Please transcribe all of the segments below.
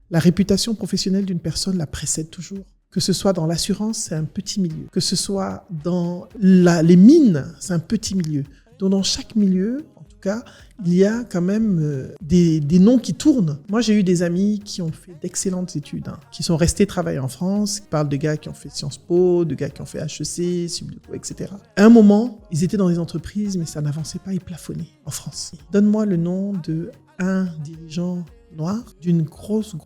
La réputation professionnelle d'une personne la précède toujours. Que ce soit dans l'assurance, c'est un petit milieu. Que ce soit dans les mines, c'est un petit milieu. Donc dans chaque milieu, en tout cas, il y a quand même des noms qui tournent. Moi, j'ai eu des amis qui ont fait d'excellentes études, qui sont restés travailler en France. Ils parlent de gars qui ont fait Sciences Po, de gars qui ont fait HEC, Subdeco, etc. À un moment, ils étaient dans des entreprises, mais ça n'avançait pas, ils plafonnaient en France. Donne-moi le nom d'un dirigeant noir d'une grosse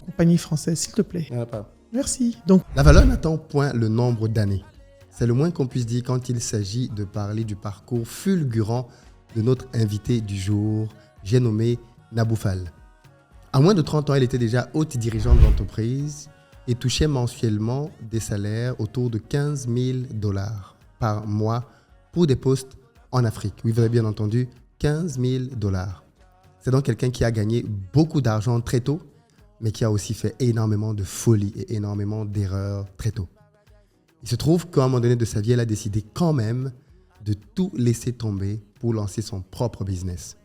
compagnie française, s'il te plaît. Il n'y en a pas. Merci. Donc, La valeur n'attend point le nombre d'années. C'est le moins qu'on puisse dire quand il s'agit de parler du parcours fulgurant de notre invité du jour, j'ai nommé Nabou Fall. À moins de 30 ans, elle était déjà haute dirigeante d'entreprise et touchait mensuellement des salaires autour de 15 000 $ par mois pour des postes en Afrique. Oui, vous avez bien entendu, 15 000 $. C'est donc quelqu'un qui a gagné beaucoup d'argent très tôt, mais qui a aussi fait énormément de folie et énormément d'erreurs très tôt. Il se trouve qu'à un moment donné de sa vie, elle a décidé quand même de tout laisser tomber pour lancer son propre business.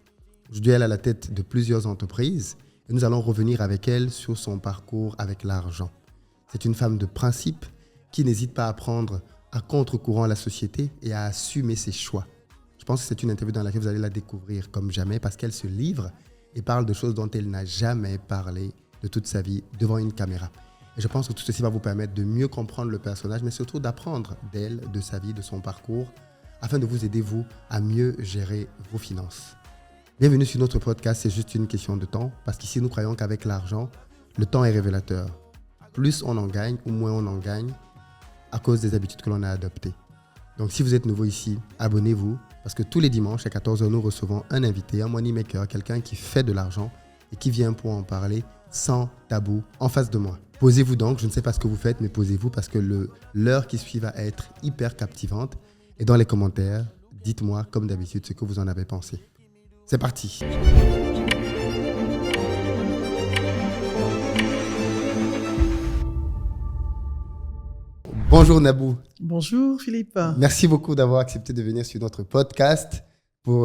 Aujourd'hui, elle est à la tête de plusieurs entreprises et nous allons revenir avec elle sur son parcours avec l'argent. C'est une femme de principe qui n'hésite pas à prendre à contre-courant la société et à assumer ses choix. Je pense que c'est une interview dans laquelle vous allez la découvrir comme jamais parce qu'elle se livre et parle de choses dont elle n'a jamais parlé de toute sa vie devant une caméra. Et je pense que tout ceci va vous permettre de mieux comprendre le personnage, mais surtout d'apprendre d'elle, de sa vie, de son parcours, afin de vous aider, vous, à mieux gérer vos finances. Bienvenue sur notre podcast, c'est juste une question de temps, parce qu'ici, nous croyons qu'avec l'argent, le temps est révélateur. Plus on en gagne ou moins on en gagne, à cause des habitudes que l'on a adoptées. Donc, si vous êtes nouveau ici, abonnez-vous, parce que tous les dimanches, à 14h, nous recevons un invité, un money maker, quelqu'un qui fait de l'argent et qui vient pour en parler sans tabou en face de moi. Posez-vous donc, je ne sais pas ce que vous faites, mais posez-vous parce que l'heure qui suit va être hyper captivante. Et dans les commentaires, dites-moi, comme d'habitude, ce que vous en avez pensé. C'est parti. Bonjour Nabou. bonjour Philippe. Merci beaucoup d'avoir accepté de venir sur notre podcast.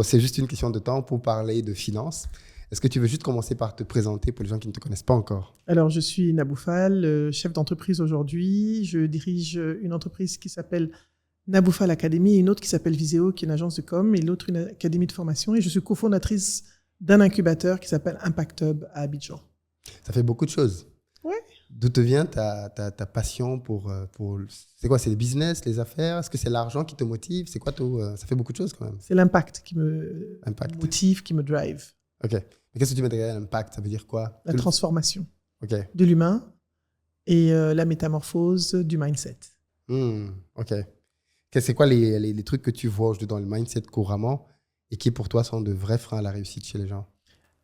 C'est juste une question de temps pour parler de finances. Est-ce que tu veux juste commencer par te présenter pour les gens qui ne te connaissent pas encore? Alors, je suis Nabou Fall, chef d'entreprise aujourd'hui. Je dirige une entreprise qui s'appelle Nabou Fall Academy et une autre qui s'appelle Viséo, qui est une agence de com, et l'autre une académie de formation. Et je suis cofondatrice d'un incubateur qui s'appelle Impact Hub à Abidjan. Ça fait beaucoup de choses. Ouais. D'où te vient ta passion pour... C'est quoi? C'est le business, les affaires? Est-ce que c'est l'argent qui te motive? C'est quoi tout? Ça fait beaucoup de choses quand même. C'est l'impact qui me motive, qui me drive. Ok. Mais qu'est-ce que tu mets derrière l'impact? Ça veut dire quoi? La transformation de l'humain et la métamorphose du mindset. Ok. C'est quoi les trucs que tu vois aujourd'hui dans le mindset couramment et qui pour toi sont de vrais freins à la réussite chez les gens?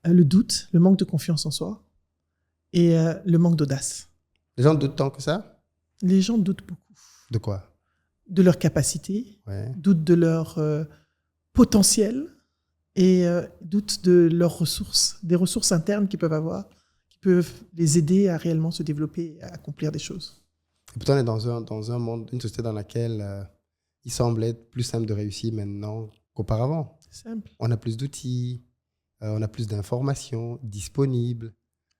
Le doute, le manque de confiance en soi et le manque d'audace. Les gens doutent tant que ça? Les gens doutent beaucoup. De quoi? De leur capacité, Ouais. doutent de leur potentiel et doutent de leurs ressources, des ressources internes qu'ils peuvent avoir, qui peuvent les aider à réellement se développer et à accomplir des choses. Et pourtant, on est dans un monde, une société dans laquelle il semble être plus simple de réussir maintenant qu'auparavant. C'est simple. On a plus d'outils, on a plus d'informations disponibles.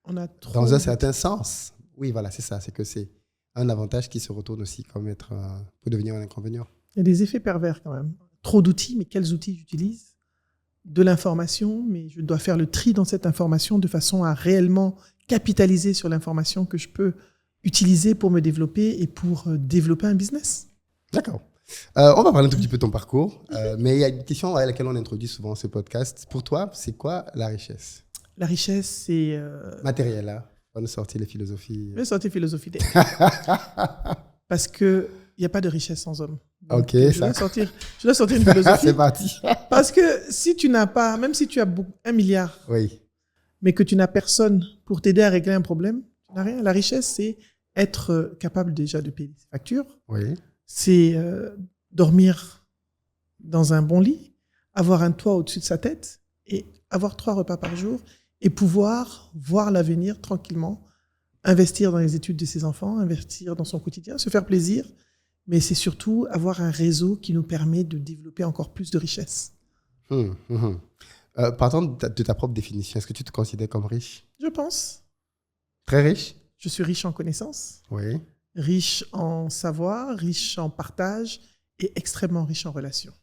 On a trop dans un certain sens. Oui, voilà, c'est ça. C'est que c'est un avantage qui se retourne aussi comme peut devenir un inconvénient. Il y a des effets pervers quand même. Trop d'outils, mais quels outils j'utilise? De l'information, mais je dois faire le tri dans cette information de façon à réellement capitaliser sur l'information que je peux utiliser pour me développer et pour développer un business. D'accord. On va parler un tout petit peu de ton parcours, mais il y a une question à laquelle on introduit souvent ce podcast. Pour toi, c'est quoi la richesse? La richesse, c'est... matériel, là. On va nous sortir les philosophies. Je vais sortir philosophie. Parce qu'il n'y a pas de richesse sans homme. Donc, Ok, je dois sortir une philosophie. C'est parti. Parce que si tu n'as pas, même si tu as 1 milliard, Oui. mais que tu n'as personne pour t'aider à régler un problème, tu n'as rien. La richesse, c'est être capable déjà de payer ses factures. Oui. C'est dormir dans un bon lit, avoir un toit au-dessus de sa tête et avoir 3 repas par jour et pouvoir voir l'avenir tranquillement, investir dans les études de ses enfants, investir dans son quotidien, se faire plaisir, mais c'est surtout avoir un réseau qui nous permet de développer encore plus de richesse. Partant de ta propre définition, est-ce que tu te considères comme riche? Je pense. Très riche? Je suis riche en connaissances, Oui. riche en savoir, riche en partage et extrêmement riche en relations.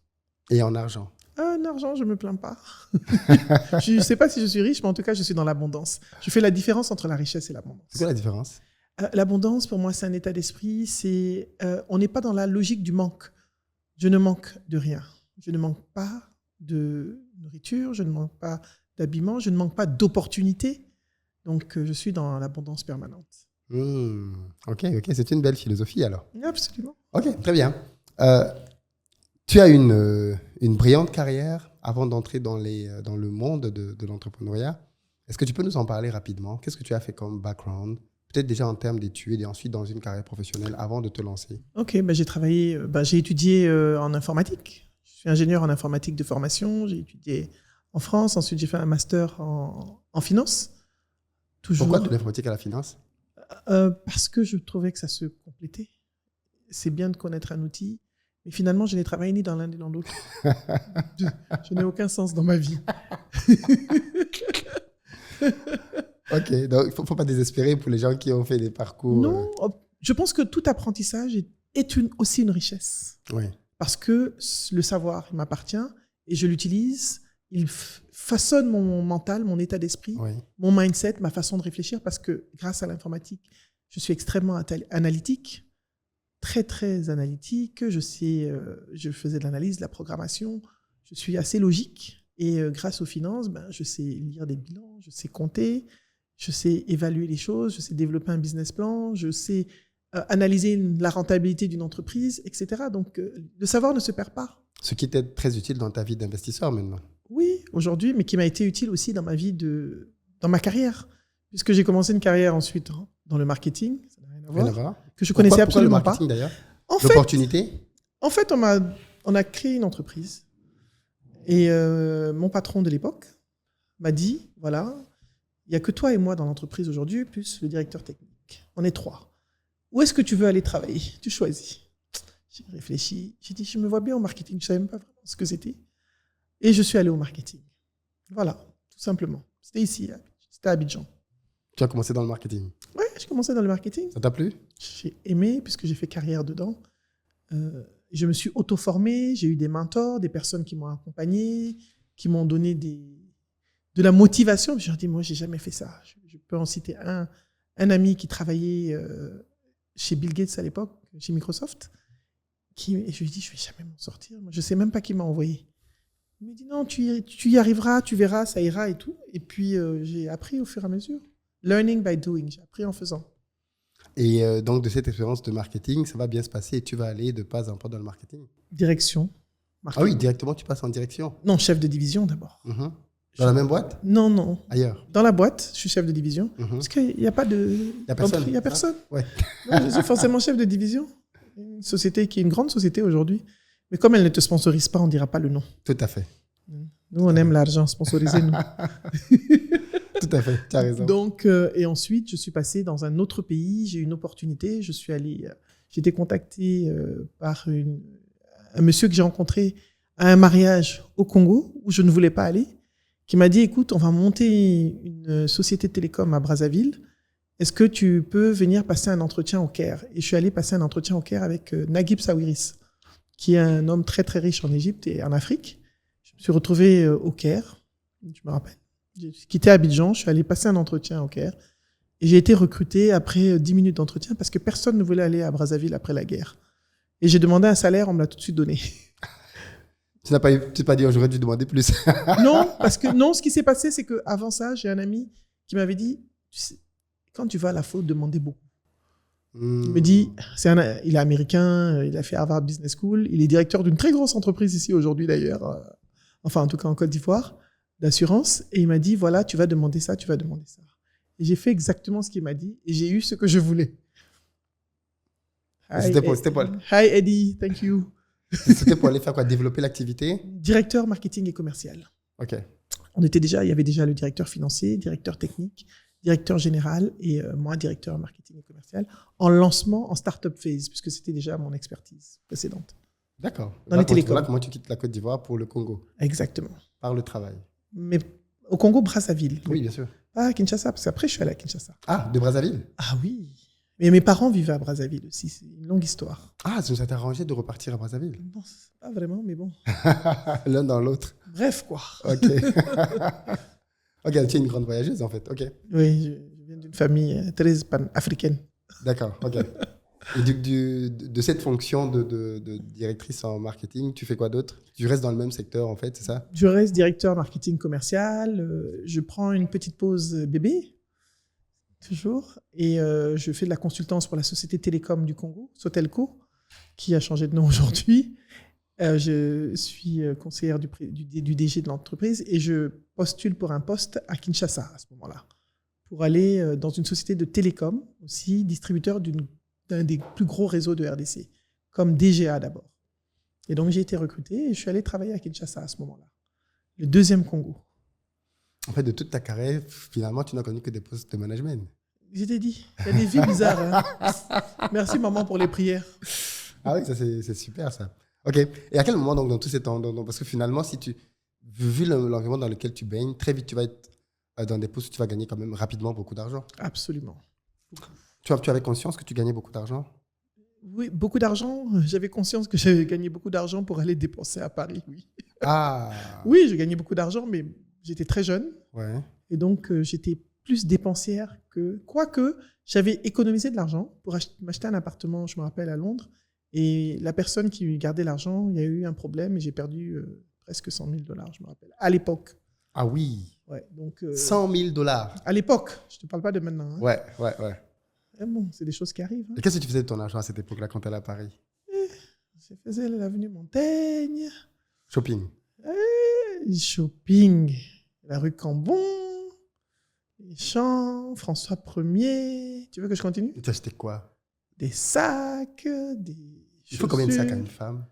Et en argent? En argent, je ne me plains pas. Je ne sais pas si je suis riche, mais en tout cas, je suis dans l'abondance. Je fais la différence entre la richesse et l'abondance. C'est quoi la différence? L'abondance, pour moi, c'est un état d'esprit. On n'est pas dans la logique du manque. Je ne manque de rien. Je ne manque pas de nourriture, je ne manque pas d'habillement, je ne manque pas d'opportunités. Donc, je suis dans l'abondance permanente. Ok. C'est une belle philosophie alors. Absolument. Ok, très bien. Tu as une brillante carrière avant d'entrer dans le monde de l'entrepreneuriat. Est-ce que tu peux nous en parler rapidement? Qu'est-ce que tu as fait comme background? Peut-être déjà en termes d'études et ensuite dans une carrière professionnelle avant de te lancer. Ok, j'ai étudié en informatique. Je suis ingénieur en informatique de formation. J'ai étudié en France. Ensuite, j'ai fait un master en finance. Toujours. Pourquoi de l'informatique à la finance? Parce que je trouvais que ça se complétait. C'est bien de connaître un outil, mais finalement, je n'ai travaillé ni dans l'un ni dans l'autre. Je n'ai aucun sens dans ma vie. Ok, donc il ne faut pas désespérer pour les gens qui ont fait des parcours. Non, je pense que tout apprentissage est aussi une richesse. Oui. Parce que le savoir, il m'appartient et je l'utilise. Il façonne mon mental, mon état d'esprit, Oui. mon mindset, ma façon de réfléchir, parce que grâce à l'informatique, je suis extrêmement analytique, très, très analytique. Je faisais de l'analyse, de la programmation. Je suis assez logique. Et grâce aux finances, je sais lire des bilans, je sais compter, je sais évaluer les choses, je sais développer un business plan, je sais analyser la rentabilité d'une entreprise, etc. Donc, le savoir ne se perd pas. Ce qui était très utile dans ta vie d'investisseur maintenant. Oui, aujourd'hui, mais qui m'a été utile aussi dans ma vie, dans ma carrière. Puisque j'ai commencé une carrière ensuite dans le marketing, ça n'a rien à voir, que je connaissais absolument pas. Pourquoi le marketing d'ailleurs? L'opportunité? En fait, on a créé une entreprise. Et mon patron de l'époque m'a dit, voilà, il n'y a que toi et moi dans l'entreprise aujourd'hui, plus le directeur technique. On est 3. Où est-ce que tu veux aller travailler? Tu choisis. J'ai réfléchi. J'ai dit, je me vois bien au marketing. Je ne savais même pas vraiment ce que c'était. Et je suis allé au marketing. Voilà, tout simplement. C'était ici, c'était à Abidjan. Tu as commencé dans le marketing? Oui, j'ai commencé dans le marketing. Ça t'a plu? J'ai aimé, puisque j'ai fait carrière dedans. Je me suis auto-formé, j'ai eu des mentors, des personnes qui m'ont accompagné, qui m'ont donné de la motivation. Je leur ai dit, moi, je n'ai jamais fait ça. Je peux en citer un ami qui travaillait chez Bill Gates à l'époque, chez Microsoft. Et je lui ai dit, je ne vais jamais m'en sortir. Je ne sais même pas qui m'a envoyé. Il m'a dit, non, tu y arriveras, tu verras, ça ira et tout. Et puis, j'ai appris au fur et à mesure. Learning by doing, j'ai appris en faisant. Et donc, de cette expérience de marketing, ça va bien se passer et tu vas aller de pas en pas dans le marketing? Direction. Marketing. Ah oui, directement, tu passes en direction? Non, chef de division d'abord. Dans la même boîte? Non. Ailleurs? Dans la boîte, je suis chef de division. Parce qu'il n'y a pas de... Il n'y a personne? Il n'y a personne. Ah, ouais. Non, je suis forcément chef de division. Une société qui est une grande société aujourd'hui. Mais comme elle ne te sponsorise pas, on ne dira pas le nom. Tout à fait. Nous, on aime l'argent, sponsorisez-nous. Tout à fait, tu as raison. Donc, et ensuite, je suis passé dans un autre pays. J'ai eu une opportunité. J'ai été contacté par un monsieur que j'ai rencontré à un mariage au Congo où je ne voulais pas aller, qui m'a dit, écoute, on va monter une société de télécom à Brazzaville. Est-ce que tu peux venir passer un entretien au Caire? Et je suis allé passer un entretien au Caire avec Naguib Sawiris, qui est un homme très, très riche en Égypte et en Afrique. Je me suis retrouvé au Caire, je me rappelle. J'ai quitté Abidjan, je suis allé passer un entretien au Caire. Et j'ai été recruté après 10 minutes d'entretien parce que personne ne voulait aller à Brazzaville après la guerre. Et j'ai demandé un salaire, on me l'a tout de suite donné. Tu n'as pas dit, j'aurais dû demander plus. Non, parce que ce qui s'est passé, c'est qu'avant ça, j'ai un ami qui m'avait dit, tu sais, quand tu vas à la faute, demandez beaucoup. Il me dit, il est américain, il a fait Harvard Business School, il est directeur d'une très grosse entreprise ici aujourd'hui d'ailleurs, enfin en tout cas en Côte d'Ivoire, d'assurance. Et il m'a dit, voilà, tu vas demander ça, tu vas demander ça. Et j'ai fait exactement ce qu'il m'a dit et j'ai eu ce que je voulais. C'était pour... Hi Eddie, thank you. C'était pour aller faire quoi? Développer l'activité? Directeur marketing et commercial. Ok. Il y avait déjà le directeur financier, directeur technique, directeur général et moi, directeur marketing et commercial, en lancement, en start-up phase, puisque c'était déjà mon expertise précédente. D'accord. Dans les télécoms. Voilà comment tu quittes la Côte d'Ivoire pour le Congo. Exactement. Par le travail. Mais au Congo, Brazzaville. Oui, bien sûr. Pas à Kinshasa, parce qu'après, je suis allé à Kinshasa. Ah, de Brazzaville? Ah oui. Mais mes parents vivaient à Brazzaville aussi. C'est une longue histoire. Ah, ça t'a arrangé de repartir à Brazzaville? Non, pas vraiment, mais bon. L'un dans l'autre. Bref, quoi. Ok. Ok, tu es une grande voyageuse en fait. Ok. Oui, je viens d'une famille très pan-africaine. D'accord, ok. Et de cette fonction de directrice en marketing, tu fais quoi d'autre? Tu restes dans le même secteur en fait, c'est ça? Je reste directeur marketing commercial. Je prends une petite pause bébé, toujours. Et je fais de la consultance pour la société télécom du Congo, Sotelco, qui a changé de nom aujourd'hui. Je suis conseillère du DG de l'entreprise et je postule pour un poste à Kinshasa à ce moment-là, pour aller dans une société de télécom, aussi distributeur d'un des plus gros réseaux de RDC, comme DGA d'abord. Et donc j'ai été recruté et je suis allé travailler à Kinshasa à ce moment-là, le deuxième Congo. En fait, de toute ta carrière, finalement, tu n'as connu que des postes de management. Je t'ai dit, il y a des vies bizarres. Hein. Merci maman pour les prières. Ah oui, ça c'est super ça. Ok. Et à quel moment donc dans tous ces temps, parce que finalement, vu l'environnement dans lequel tu baignes, très vite tu vas être dans des postes où tu vas gagner quand même rapidement beaucoup d'argent. Absolument. Tu avais conscience que tu gagnais beaucoup d'argent? Oui, beaucoup d'argent. J'avais conscience que j'avais gagné beaucoup d'argent pour aller dépenser à Paris, oui. Ah. Oui, j'ai gagné beaucoup d'argent, mais j'étais très jeune. Ouais. Et donc, j'étais plus dépensière que... Quoique, j'avais économisé de l'argent pour m'acheter un appartement, je me rappelle, à Londres. Et la personne qui gardait l'argent, il y a eu un problème et j'ai perdu presque 100 000 $, je me rappelle, à l'époque. Ah oui. Ouais, donc, 100 000 $. À l'époque, je ne te parle pas de maintenant. Hein. Ouais. Et bon, c'est des choses qui arrivent. Hein. Et qu'est-ce que tu faisais de ton argent à cette époque-là quand tu allais à Paris? Je faisais l'avenue Montaigne. Shopping. Shopping. La rue Cambon. Les champs. François 1er. Tu veux que je continue? Tu achetais quoi? Des sacs, des Il faut combien de sacs à une femme?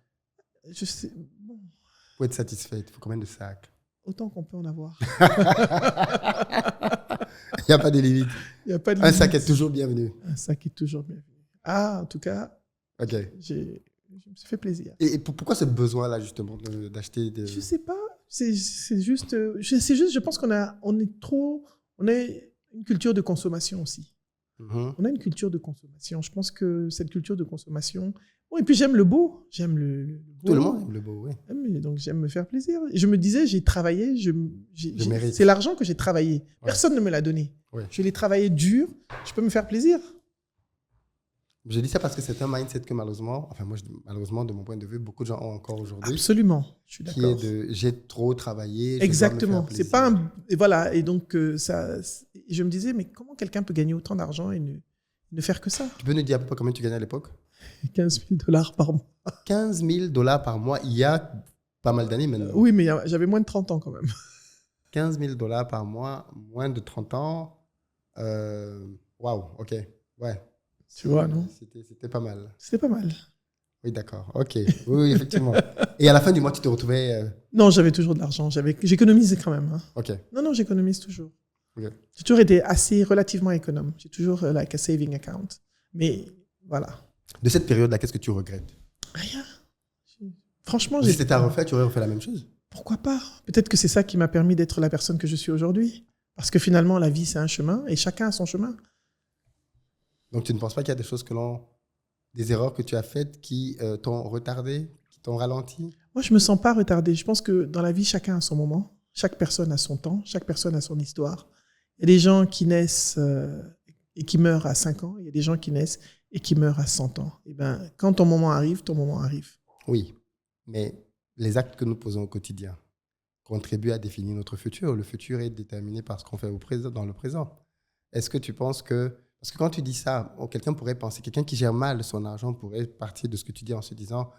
Je sais. Bon, Pour être satisfaite, il faut combien de sacs? autant qu'on peut en avoir. Il n'y a pas de limite. Il y a pas de Un limite. sac est toujours bienvenu. Un sac est toujours bienvenu. Ah, en tout cas, Ok. je me suis fait plaisir. Et pourquoi ce besoin-là, justement, d'acheter des... Je sais pas. C'est juste, je pense on a une culture de consommation aussi. Mhm. On a une culture de consommation. Je pense que cette culture de consommation... Bon, et puis j'aime le beau. J'aime le beau. Tout le monde aime le beau, oui. Donc j'aime me faire plaisir. Et je me disais, j'ai travaillé, mérite. c'est l'argent que j'ai travaillé. Personne ne me l'a donné. Ouais. Je l'ai travaillé dur, je peux me faire plaisir. Je dis ça parce que c'est un mindset que malheureusement, malheureusement, de mon point de vue, beaucoup de gens ont encore aujourd'hui. Absolument, je suis Qui d'accord. est de j'ai trop travaillé. Exactement. Je C'est pas un... Et voilà. Et donc, je me disais, mais comment quelqu'un peut gagner autant d'argent et ne faire que ça? Tu peux nous dire à peu près combien tu gagnais à l'époque? 15 000 $ par mois. 15 000 $ par mois, il y a pas mal d'années maintenant. Oui, mais j'avais moins de 30 ans quand même. 15 000 $ par mois, moins de 30 ans. Waouh, ok. Ouais. Tu vois, non? C'était pas mal. C'était pas mal. Oui, d'accord. Ok. Oui, effectivement. Et à la fin du mois, tu te retrouvais... Non, j'avais toujours de l'argent. J'économisais quand même. Hein. Ok. Non, j'économise toujours. Ok. J'ai toujours été relativement économe. J'ai toujours like a saving account. Mais voilà. De cette période-là, qu'est-ce que tu regrettes? Rien. Franchement, Si c'était à refaire, tu aurais refait la même chose? Pourquoi pas? Peut-être que c'est ça qui m'a permis d'être la personne que je suis aujourd'hui. Parce que finalement, la vie, c'est un chemin et chacun a son chemin. Donc, tu ne penses pas qu'il y a des erreurs que tu as faites qui t'ont retardé, qui t'ont ralenti? Moi, je ne me sens pas retardée. Je pense que dans la vie, chacun a son moment. Chaque personne a son temps. Chaque personne a son histoire. Il y a des gens qui naissent et qui meurent à 5 ans. Il y a des gens qui naissent et qui meurent à 100 ans. Et ben, quand ton moment arrive, ton moment arrive. Oui, mais les actes que nous posons au quotidien contribuent à définir notre futur. Le futur est déterminé par ce qu'on fait dans le présent. Est-ce que tu penses que... Parce que quand tu dis ça, quelqu'un pourrait penser, quelqu'un qui gère mal son argent pourrait partir de ce que tu dis en se disant,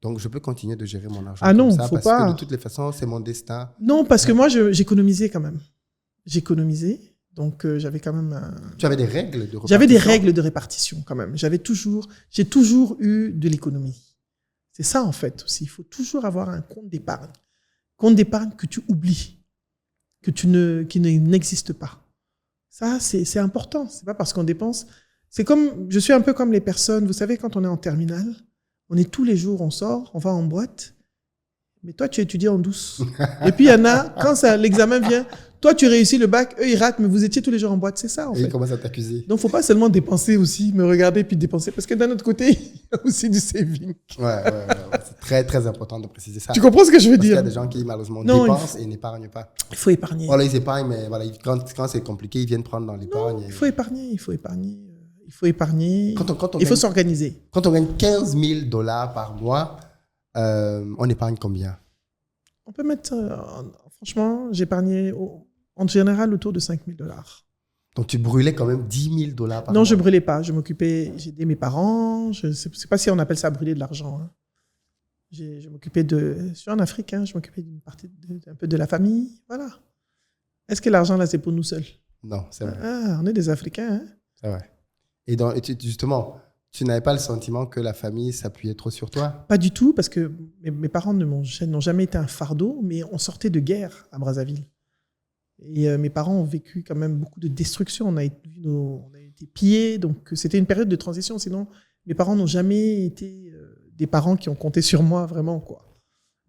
donc je peux continuer de gérer mon argent comme ça, parce que de toutes les façons, c'est mon destin. Non, parce que moi, j'économisais quand même. J'économisais, donc j'avais quand même... Tu avais des règles de répartition? J'avais des règles de répartition quand même. J'ai toujours eu de l'économie. C'est ça en fait aussi. Il faut toujours avoir un compte d'épargne. Compte d'épargne que tu oublies, qui n'existe pas. Ça, c'est important. C'est pas parce qu'on dépense. Je suis un peu comme les personnes, vous savez, quand on est en terminale, on est tous les jours, on sort, on va en boîte. Mais toi, tu étudies en douce. Et puis, il y en a, quand l'examen vient, toi, tu réussis le bac, eux, ils ratent, mais vous étiez tous les jours en boîte. C'est ça, en fait. Et ils commencent à t'accuser. Donc, il ne faut pas seulement dépenser aussi, me regarder puis dépenser. Parce que d'un autre côté, il y a aussi du saving. Ouais. C'est très, très important de préciser ça. Tu comprends ce que je veux Parce qu'il y dire? a des gens qui, malheureusement, dépensent et n'épargnent pas. Il faut épargner. Voilà, ils épargnent, mais voilà, quand c'est compliqué, ils viennent prendre dans l'épargne. Il faut épargner. Il faut épargner. Il faut s'organiser. Quand on gagne $15 000 par mois, on épargne combien? On peut mettre, franchement, j'épargnais en général autour de $5 000. Donc, tu brûlais quand même $10 000 par mois? Non, je brûlais pas. Je m'occupais, j'aidais mes parents. Je ne sais pas si on appelle ça brûler de l'argent. Hein. Je m'occupais je suis en Afrique, hein, je m'occupais d'une partie, un peu de la famille. Voilà. Est-ce que l'argent, là, c'est pour nous seuls? Non, c'est vrai. Ah, on est des Africains. Hein? C'est vrai. Et justement, tu n'avais pas le sentiment que la famille s'appuyait trop sur toi? Pas du tout, parce que mes parents n'ont jamais été un fardeau, mais on sortait de guerre à Brazzaville. Et mes parents ont vécu quand même beaucoup de destruction. On a été pillés, donc c'était une période de transition. Sinon, mes parents n'ont jamais été des parents qui ont compté sur moi, vraiment, quoi.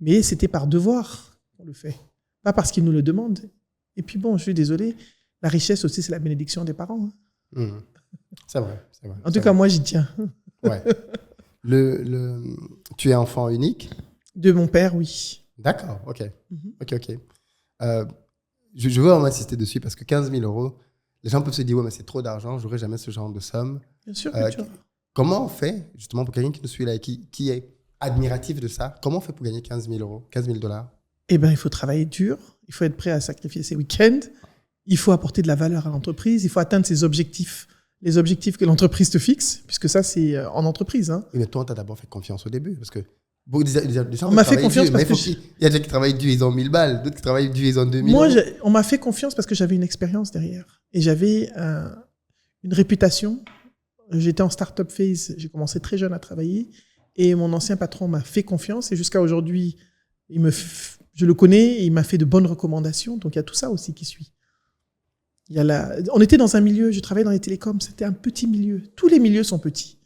Mais c'était par devoir qu'on le fait, pas parce qu'ils nous le demandent. Et puis bon, je suis désolé, la richesse aussi, c'est la bénédiction des parents. Hein. C'est vrai. En tout cas, moi, j'y tiens. Ouais. Tu es enfant unique? De mon père, oui. D'accord, ok. Ok. Je veux vraiment insister dessus parce que 15 000 €, les gens peuvent se dire, ouais, mais c'est trop d'argent, je n'aurai jamais ce genre de somme. Bien sûr. Comment on fait, justement, pour quelqu'un qui nous suit là et qui est admiratif de ça, comment on fait pour gagner 15 000 €, 15 000 $? Eh bien, il faut travailler dur, il faut être prêt à sacrifier ses week-ends, il faut apporter de la valeur à l'entreprise, il faut atteindre ses objectifs, les objectifs que l'entreprise te fixe, puisque ça, c'est en entreprise. Hein. Mais toi, tu as d'abord fait confiance au début, parce que des gens on m'a fait confiance dur, parce que il y a des gens qui travaillent dur, ils ont 1000 balles, d'autres qui travaillent dur, ils ont 2000. Moi, on m'a fait confiance parce que j'avais une expérience derrière. Et j'avais une réputation. J'étais en start-up phase, j'ai commencé très jeune à travailler. Et mon ancien patron m'a fait confiance. Et jusqu'à aujourd'hui, je le connais et il m'a fait de bonnes recommandations. Donc, il y a tout ça aussi qui suit. On était dans un milieu, je travaillais dans les télécoms, c'était un petit milieu. Tous les milieux sont petits.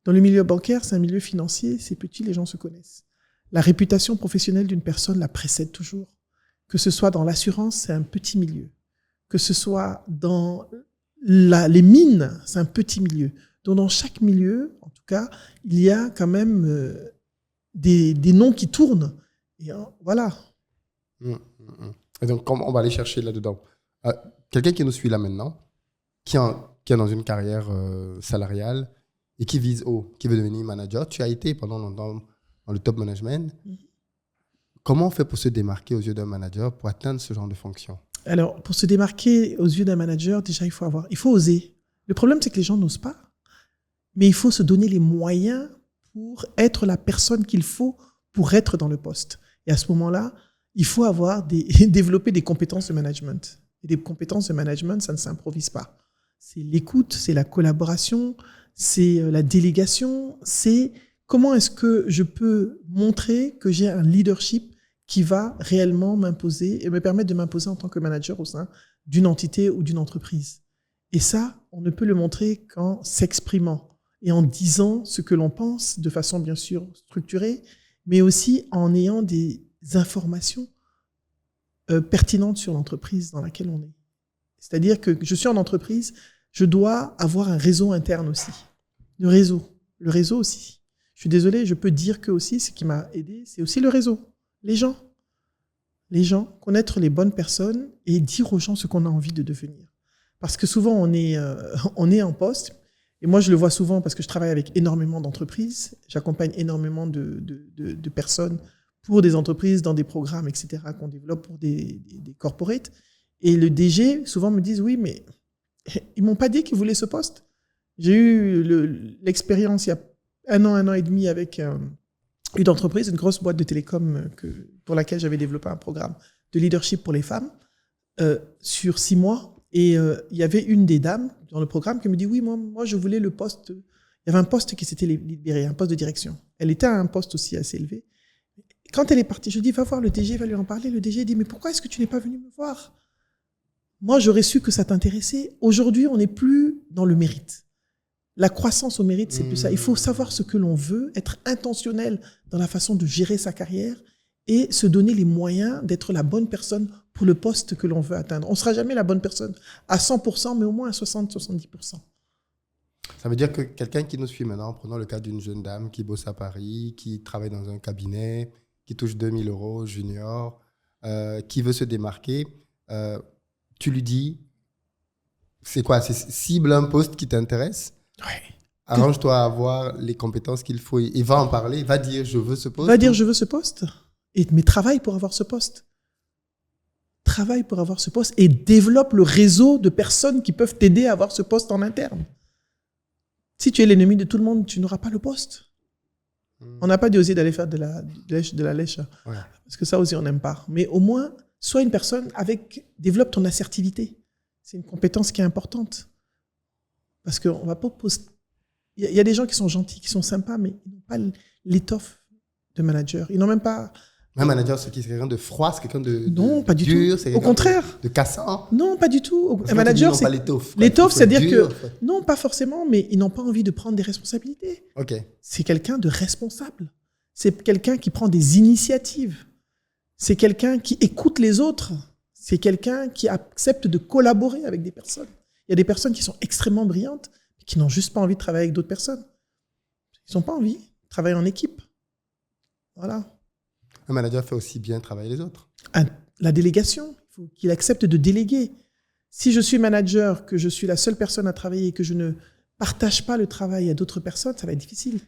Dans le milieu bancaire, c'est un milieu financier, c'est petit, les gens se connaissent. La réputation professionnelle d'une personne la précède toujours. Que ce soit dans l'assurance, c'est un petit milieu. Que ce soit dans les mines, c'est un petit milieu. Donc dans chaque milieu, en tout cas, il y a quand même des noms qui tournent. Et voilà. Et donc, on va aller chercher là-dedans. Quelqu'un qui nous suit là maintenant, qui est dans une carrière salariale et qui vise haut, qui veut devenir manager. Tu as été pendant longtemps dans le top management. Comment on fait pour se démarquer aux yeux d'un manager pour atteindre ce genre de fonction? Alors, pour se démarquer aux yeux d'un manager, déjà, il faut oser. Le problème, c'est que les gens n'osent pas. Mais il faut se donner les moyens pour être la personne qu'il faut pour être dans le poste. Et à ce moment-là, il faut développer des compétences de management. Et des compétences de management, ça ne s'improvise pas. C'est l'écoute, c'est la collaboration, c'est la délégation, c'est comment est-ce que je peux montrer que j'ai un leadership qui va réellement m'imposer et me permettre de m'imposer en tant que manager au sein d'une entité ou d'une entreprise. Et ça, on ne peut le montrer qu'en s'exprimant et en disant ce que l'on pense de façon bien sûr structurée, mais aussi en ayant des informations pertinentes sur l'entreprise dans laquelle on est. C'est-à-dire que je suis en entreprise, je dois avoir un réseau interne aussi. Le réseau aussi. Je suis désolé, je peux dire que aussi, ce qui m'a aidé, c'est aussi le réseau. Les gens, connaître les bonnes personnes et dire aux gens ce qu'on a envie de devenir. Parce que souvent, on est en poste, et moi, je le vois souvent parce que je travaille avec énormément d'entreprises, j'accompagne énormément de personnes pour des entreprises, dans des programmes, etc., qu'on développe pour des corporates. Et le DG, souvent, me disent, oui, mais ils ne m'ont pas dit qu'ils voulaient ce poste. J'ai eu l'expérience il y a un an et demi avec une entreprise, une grosse boîte de télécom pour laquelle j'avais développé un programme de leadership pour les femmes sur 6 mois. Et il y avait une des dames dans le programme qui me dit, oui, moi je voulais le poste. Il y avait un poste qui s'était libéré, un poste de direction. Elle était à un poste aussi assez élevé. Quand elle est partie, je dis, va voir le DG, va lui en parler. Le DG dit, mais pourquoi est-ce que tu n'es pas venu me voir? Moi, j'aurais su que ça t'intéressait. Aujourd'hui, on n'est plus dans le mérite. La croissance au mérite, c'est plus ça. Il faut savoir ce que l'on veut, être intentionnel dans la façon de gérer sa carrière et se donner les moyens d'être la bonne personne pour le poste que l'on veut atteindre. On ne sera jamais la bonne personne à 100%, mais au moins à 60-70%. Ça veut dire que quelqu'un qui nous suit maintenant, prenons le cas d'une jeune dame qui bosse à Paris, qui travaille dans un cabinet, qui touche 2 000 € junior, qui veut se démarquer, tu lui dis, c'est quoi? C'est cible un poste qui t'intéresse? Ouais. Arrange-toi à avoir les compétences qu'il faut et va en parler, va dire je veux ce poste. Va dire je veux ce poste, mais travaille pour avoir ce poste. Travaille pour avoir ce poste et développe le réseau de personnes qui peuvent t'aider à avoir ce poste en interne. Si tu es l'ennemi de tout le monde, tu n'auras pas le poste. On n'a pas dit aussi d'aller faire de la lèche. Ouais. Parce que ça aussi, on n'aime pas. Mais au moins, sois une personne développe ton assertivité. C'est une compétence qui est importante. Parce qu'on va pas poster. Il y a des gens qui sont gentils, qui sont sympas, mais ils n'ont pas l'étoffe de manager. Ils n'ont même pas... Un manager, c'est quelqu'un de froid, c'est quelqu'un de non, pas du dur, tout. Au contraire. De cassant. Non, pas du tout. Parce Un manager, c'est... L'étoffe, c'est-à-dire que... En fait. Non, pas forcément, mais ils n'ont pas envie de prendre des responsabilités. Ok. C'est quelqu'un de responsable. C'est quelqu'un qui prend des initiatives. C'est quelqu'un qui écoute les autres. C'est quelqu'un qui accepte de collaborer avec des personnes. Il y a des personnes qui sont extrêmement brillantes, mais qui n'ont juste pas envie de travailler avec d'autres personnes. Ils n'ont pas envie de travailler en équipe. Voilà. Un manager fait aussi bien travailler les autres. La délégation, il faut qu'il accepte de déléguer. Si je suis manager, que je suis la seule personne à travailler et que je ne partage pas le travail à d'autres personnes, ça va être difficile.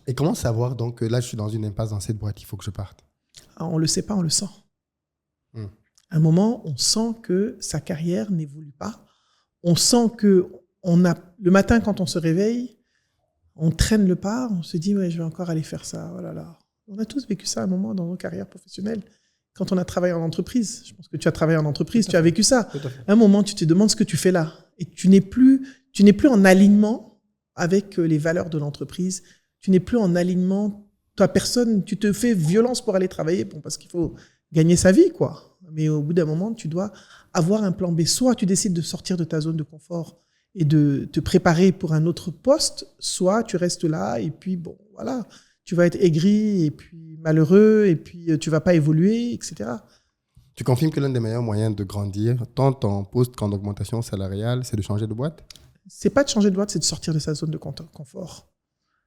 Et comment savoir donc que là, je suis dans une impasse dans cette boîte, il faut que je parte? On ne le sait pas, on le sent. À un moment, on sent que sa carrière n'évolue pas. On sent que le matin, quand on se réveille, on traîne le pas, on se dit ouais, je vais encore aller faire ça. Oh là là. On a tous vécu ça à un moment dans nos carrières professionnelles. Quand on a travaillé en entreprise, je pense que tu as travaillé en entreprise, tu as vécu ça. À un moment, tu te demandes ce que tu fais là. Et tu n'es plus en alignement avec les valeurs de l'entreprise. Tu n'es plus en alignement. Toi, personne, tu te fais violence pour aller travailler parce qu'il faut gagner sa vie, quoi. Mais au bout d'un moment, tu dois avoir un plan B. Soit tu décides de sortir de ta zone de confort et de te préparer pour un autre poste, soit tu restes là et puis bon, voilà, tu vas être aigri et puis malheureux et puis tu vas pas évoluer, etc. Tu confirmes que l'un des meilleurs moyens de grandir, tant en poste qu'en augmentation salariale, c'est de changer de boîte? C'est pas de changer de boîte, c'est de sortir de sa zone de confort.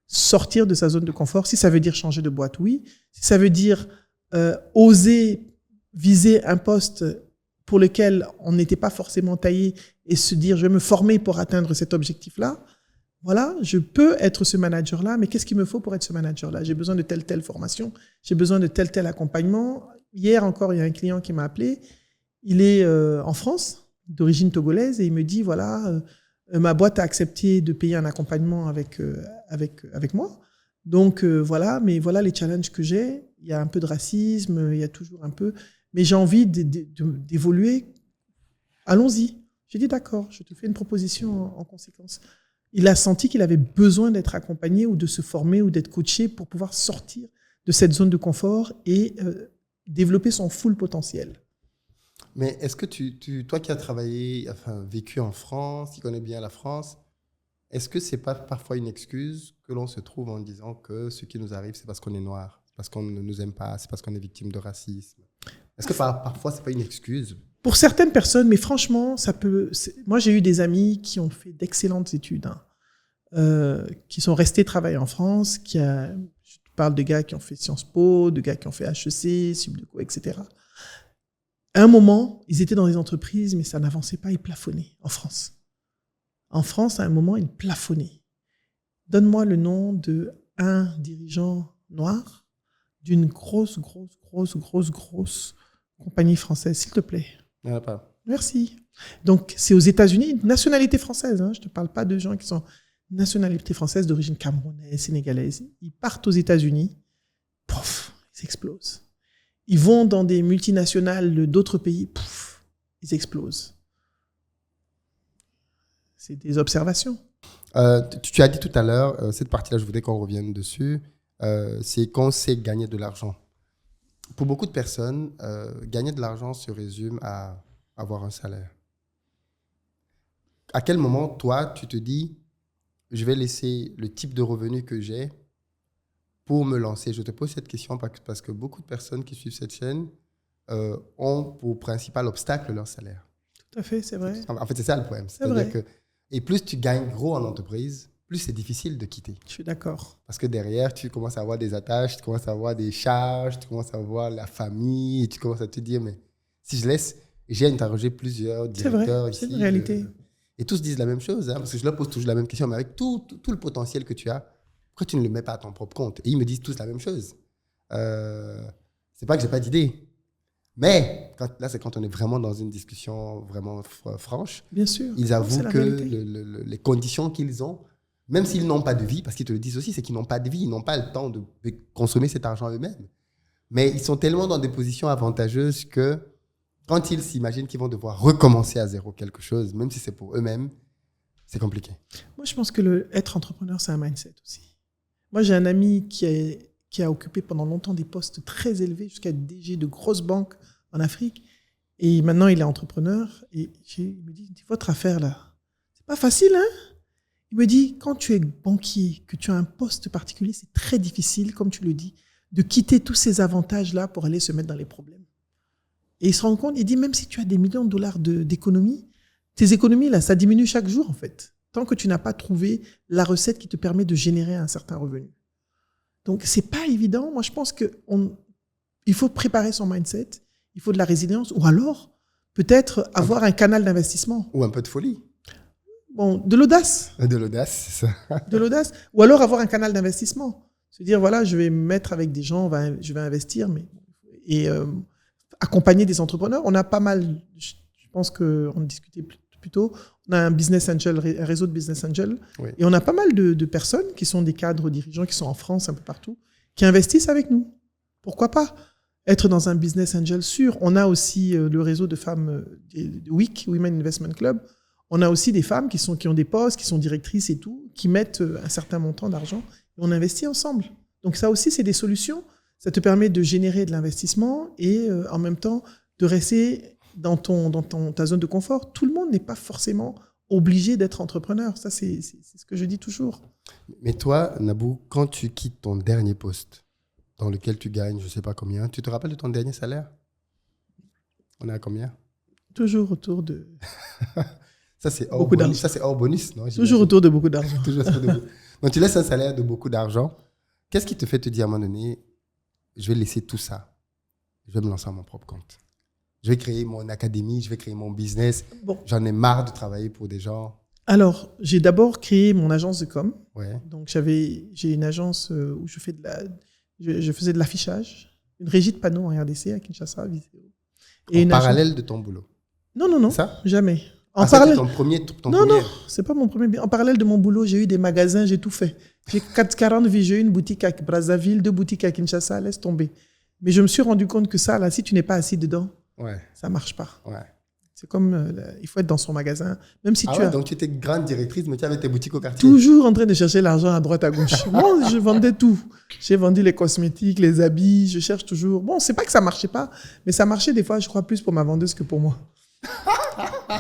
Sortir de sa zone de confort, si ça veut dire changer de boîte, oui. Si ça veut dire oser viser un poste pour lequel on n'était pas forcément taillé et se dire je vais me former pour atteindre cet objectif-là, voilà, je peux être ce manager-là, mais qu'est-ce qu'il me faut pour être ce manager-là? J'ai besoin de telle formation, j'ai besoin de tel accompagnement. Hier encore, il y a un client qui m'a appelé, il est en France, d'origine togolaise, et il me dit, voilà, ma boîte a accepté de payer un accompagnement avec moi. Donc voilà, mais voilà les challenges que j'ai. Il y a un peu de racisme, il y a toujours un peu... Mais j'ai envie d'évoluer. Allons-y. J'ai dit d'accord, je te fais une proposition en conséquence. Il a senti qu'il avait besoin d'être accompagné ou de se former ou d'être coaché pour pouvoir sortir de cette zone de confort et développer son full potentiel. Mais est-ce que toi qui as travaillé, vécu en France, qui connais bien la France, est-ce que c'est pas parfois une excuse que l'on se trouve en disant que ce qui nous arrive, c'est parce qu'on est noir, c'est parce qu'on ne nous aime pas, c'est parce qu'on est victime de racisme? Est-ce que parfois, c'est pas une excuse? Pour certaines personnes, mais franchement, ça peut... Moi, j'ai eu des amis qui ont fait d'excellentes études, qui sont restés travailler en France, je parle de gars qui ont fait Sciences Po, de gars qui ont fait HEC, Subdeco, etc. À un moment, ils étaient dans des entreprises, mais ça n'avançait pas, ils plafonnaient en France. En France, à un moment, ils plafonnaient. Donne-moi le nom d'un dirigeant noir d'une grosse compagnie française, s'il te plaît. Il n'y en a pas. Merci. Donc, c'est aux États-Unis, nationalité française. Je ne te parle pas de gens qui sont nationalité française d'origine camerounaise, sénégalaise. Ils partent aux États-Unis, pouf, ils explosent. Ils vont dans des multinationales d'autres pays, pouf, ils explosent. C'est des observations. Tu as dit tout à l'heure, cette partie-là, je voudrais qu'on revienne dessus, c'est qu'on sait gagner de l'argent. Pour beaucoup de personnes, gagner de l'argent se résume à avoir un salaire. À quel moment, toi, tu te dis, je vais laisser le type de revenu que j'ai pour me lancer? Je te pose cette question parce que beaucoup de personnes qui suivent cette chaîne ont pour principal obstacle leur salaire. Tout à fait, c'est vrai. En fait, c'est ça le problème. C'est-à-dire que, et plus tu gagnes gros en entreprise, plus c'est difficile de quitter. Je suis d'accord. Parce que derrière, tu commences à avoir des attaches, tu commences à avoir des charges, tu commences à avoir la famille, et tu commences à te dire, mais si je laisse, j'ai interrogé plusieurs directeurs ici. C'est une réalité. Et tous disent la même chose, parce que je leur pose toujours la même question, mais avec tout le potentiel que tu as, pourquoi tu ne le mets pas à ton propre compte? Et ils me disent tous la même chose. C'est pas que j'ai pas d'idée. Mais là, c'est quand on est vraiment dans une discussion vraiment franche. Bien sûr. Ils avouent que les conditions qu'ils ont, même s'ils n'ont pas de vie, parce qu'ils te le disent aussi, c'est qu'ils n'ont pas de vie, ils n'ont pas le temps de consommer cet argent eux-mêmes. Mais ils sont tellement dans des positions avantageuses que quand ils s'imaginent qu'ils vont devoir recommencer à zéro quelque chose, même si c'est pour eux-mêmes, c'est compliqué. Moi, je pense que être entrepreneur, c'est un mindset aussi. Moi, j'ai un ami qui a occupé pendant longtemps des postes très élevés, jusqu'à être DG de grosses banques en Afrique. Et maintenant, il est entrepreneur. Et il me dit, votre affaire là, c'est pas facile, hein? Il me dit, quand tu es banquier, que tu as un poste particulier, c'est très difficile, comme tu le dis, de quitter tous ces avantages-là pour aller se mettre dans les problèmes. Et il se rend compte, il dit, même si tu as des millions de dollars d'économies, tes économies, là, ça diminue chaque jour, en fait, tant que tu n'as pas trouvé la recette qui te permet de générer un certain revenu. Donc, c'est pas évident. Moi, je pense qu'il faut préparer son mindset, il faut de la résilience, ou alors, peut-être avoir un canal d'investissement. Ou un peu de folie. Bon, de l'audace. De l'audace, c'est ça. De l'audace. Ou alors avoir un canal d'investissement. Se dire, voilà, je vais me mettre avec des gens, je vais investir, et accompagner des entrepreneurs. On a pas mal, je pense qu'on discutait plus tôt, on a un business angel, un réseau de business angel, oui. Et on a pas mal de personnes qui sont des cadres dirigeants, qui sont en France, un peu partout, qui investissent avec nous. Pourquoi pas être dans un business angel sûr? On a aussi le réseau de femmes de WIC, Women Investment Club. On a aussi des femmes qui ont des postes, qui sont directrices et tout, qui mettent un certain montant d'argent et on investit ensemble. Donc ça aussi, c'est des solutions. Ça te permet de générer de l'investissement et en même temps de rester dans ta zone de confort. Tout le monde n'est pas forcément obligé d'être entrepreneur. Ça, c'est ce que je dis toujours. Mais toi, Nabou, quand tu quittes ton dernier poste dans lequel tu gagnes, je ne sais pas combien, tu te rappelles de ton dernier salaire? On est à combien? Toujours autour de... Ça, c'est hors bonus. Ça, c'est hors bonus, non? Toujours autour de beaucoup d'argent. Donc, tu laisses un salaire de beaucoup d'argent. Qu'est-ce qui te fait te dire à un moment donné, je vais laisser tout ça, je vais me lancer à mon propre compte? Je vais créer mon académie, je vais créer mon business. Bon. J'en ai marre de travailler pour des gens. Alors, j'ai d'abord créé mon agence de com. Ouais. Donc, j'ai une agence où je faisais de l'affichage, une régie de panneaux en RDC à Kinshasa. Et en parallèle de ton boulot? Non, ça? Jamais. C'était ton premier Non, c'est pas mon premier. En parallèle de mon boulot, j'ai eu des magasins, j'ai tout fait. J'ai 40 vies, j'ai eu une boutique à Brazzaville, 2 boutiques à Kinshasa, laisse tomber. Mais je me suis rendu compte que ça, là, si tu n'es pas assis dedans, ça marche pas. Ouais. C'est comme, il faut être dans son magasin. Même si Donc tu étais grande directrice, mais tu avais tes boutiques au quartier. Toujours en train de chercher l'argent à droite, à gauche. Moi, je vendais tout. J'ai vendu les cosmétiques, les habits, je cherche toujours. Bon, c'est pas que ça marchait pas, mais ça marchait des fois, je crois, plus pour ma vendeuse que pour moi.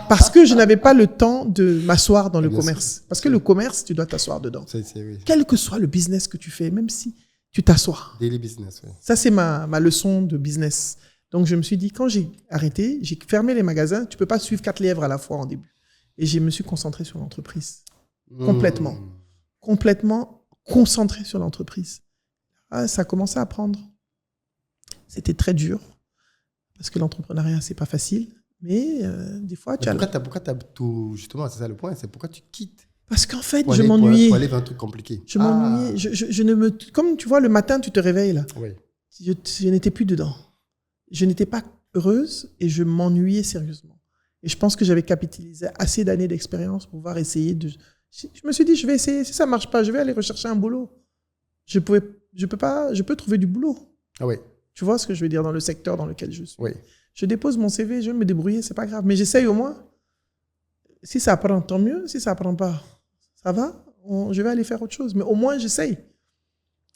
Parce que je n'avais pas le temps de m'asseoir dans le commerce. Parce que le commerce, tu dois t'asseoir dedans. Oui. Quel que soit le business que tu fais, même si tu t'assois. Daily business, oui. Ça, c'est ma leçon de business. Donc, je me suis dit, quand j'ai arrêté, j'ai fermé les magasins. Tu ne peux pas suivre 4 lièvres à la fois en début. Et je me suis concentré sur l'entreprise. Complètement. Complètement concentré sur l'entreprise. Ah, ça a commencé à prendre. C'était très dur. Parce que l'entrepreneuriat, ce n'est pas facile. Mais des fois, pourquoi tu as tout... Justement, c'est ça le point. C'est pourquoi tu quittes. Parce qu'en fait, je m'ennuyais. Pour aller vers un truc compliqué. Je m'ennuyais. Je ne me... Comme tu vois, le matin, tu te réveilles là. Oui. Je n'étais plus dedans. Je n'étais pas heureuse et je m'ennuyais sérieusement. Et je pense que j'avais capitalisé assez d'années d'expérience pour pouvoir essayer de... Je me suis dit, je vais essayer. Si ça ne marche pas, je vais aller rechercher un boulot. Je peux trouver du boulot. Ah oui. Tu vois ce que je veux dire dans le secteur dans lequel je suis. Oui. Je dépose mon CV, je vais me débrouiller, c'est pas grave. Mais j'essaye au moins. Si ça prend, tant mieux. Si ça prend pas, ça va. Je vais aller faire autre chose. Mais au moins, j'essaye.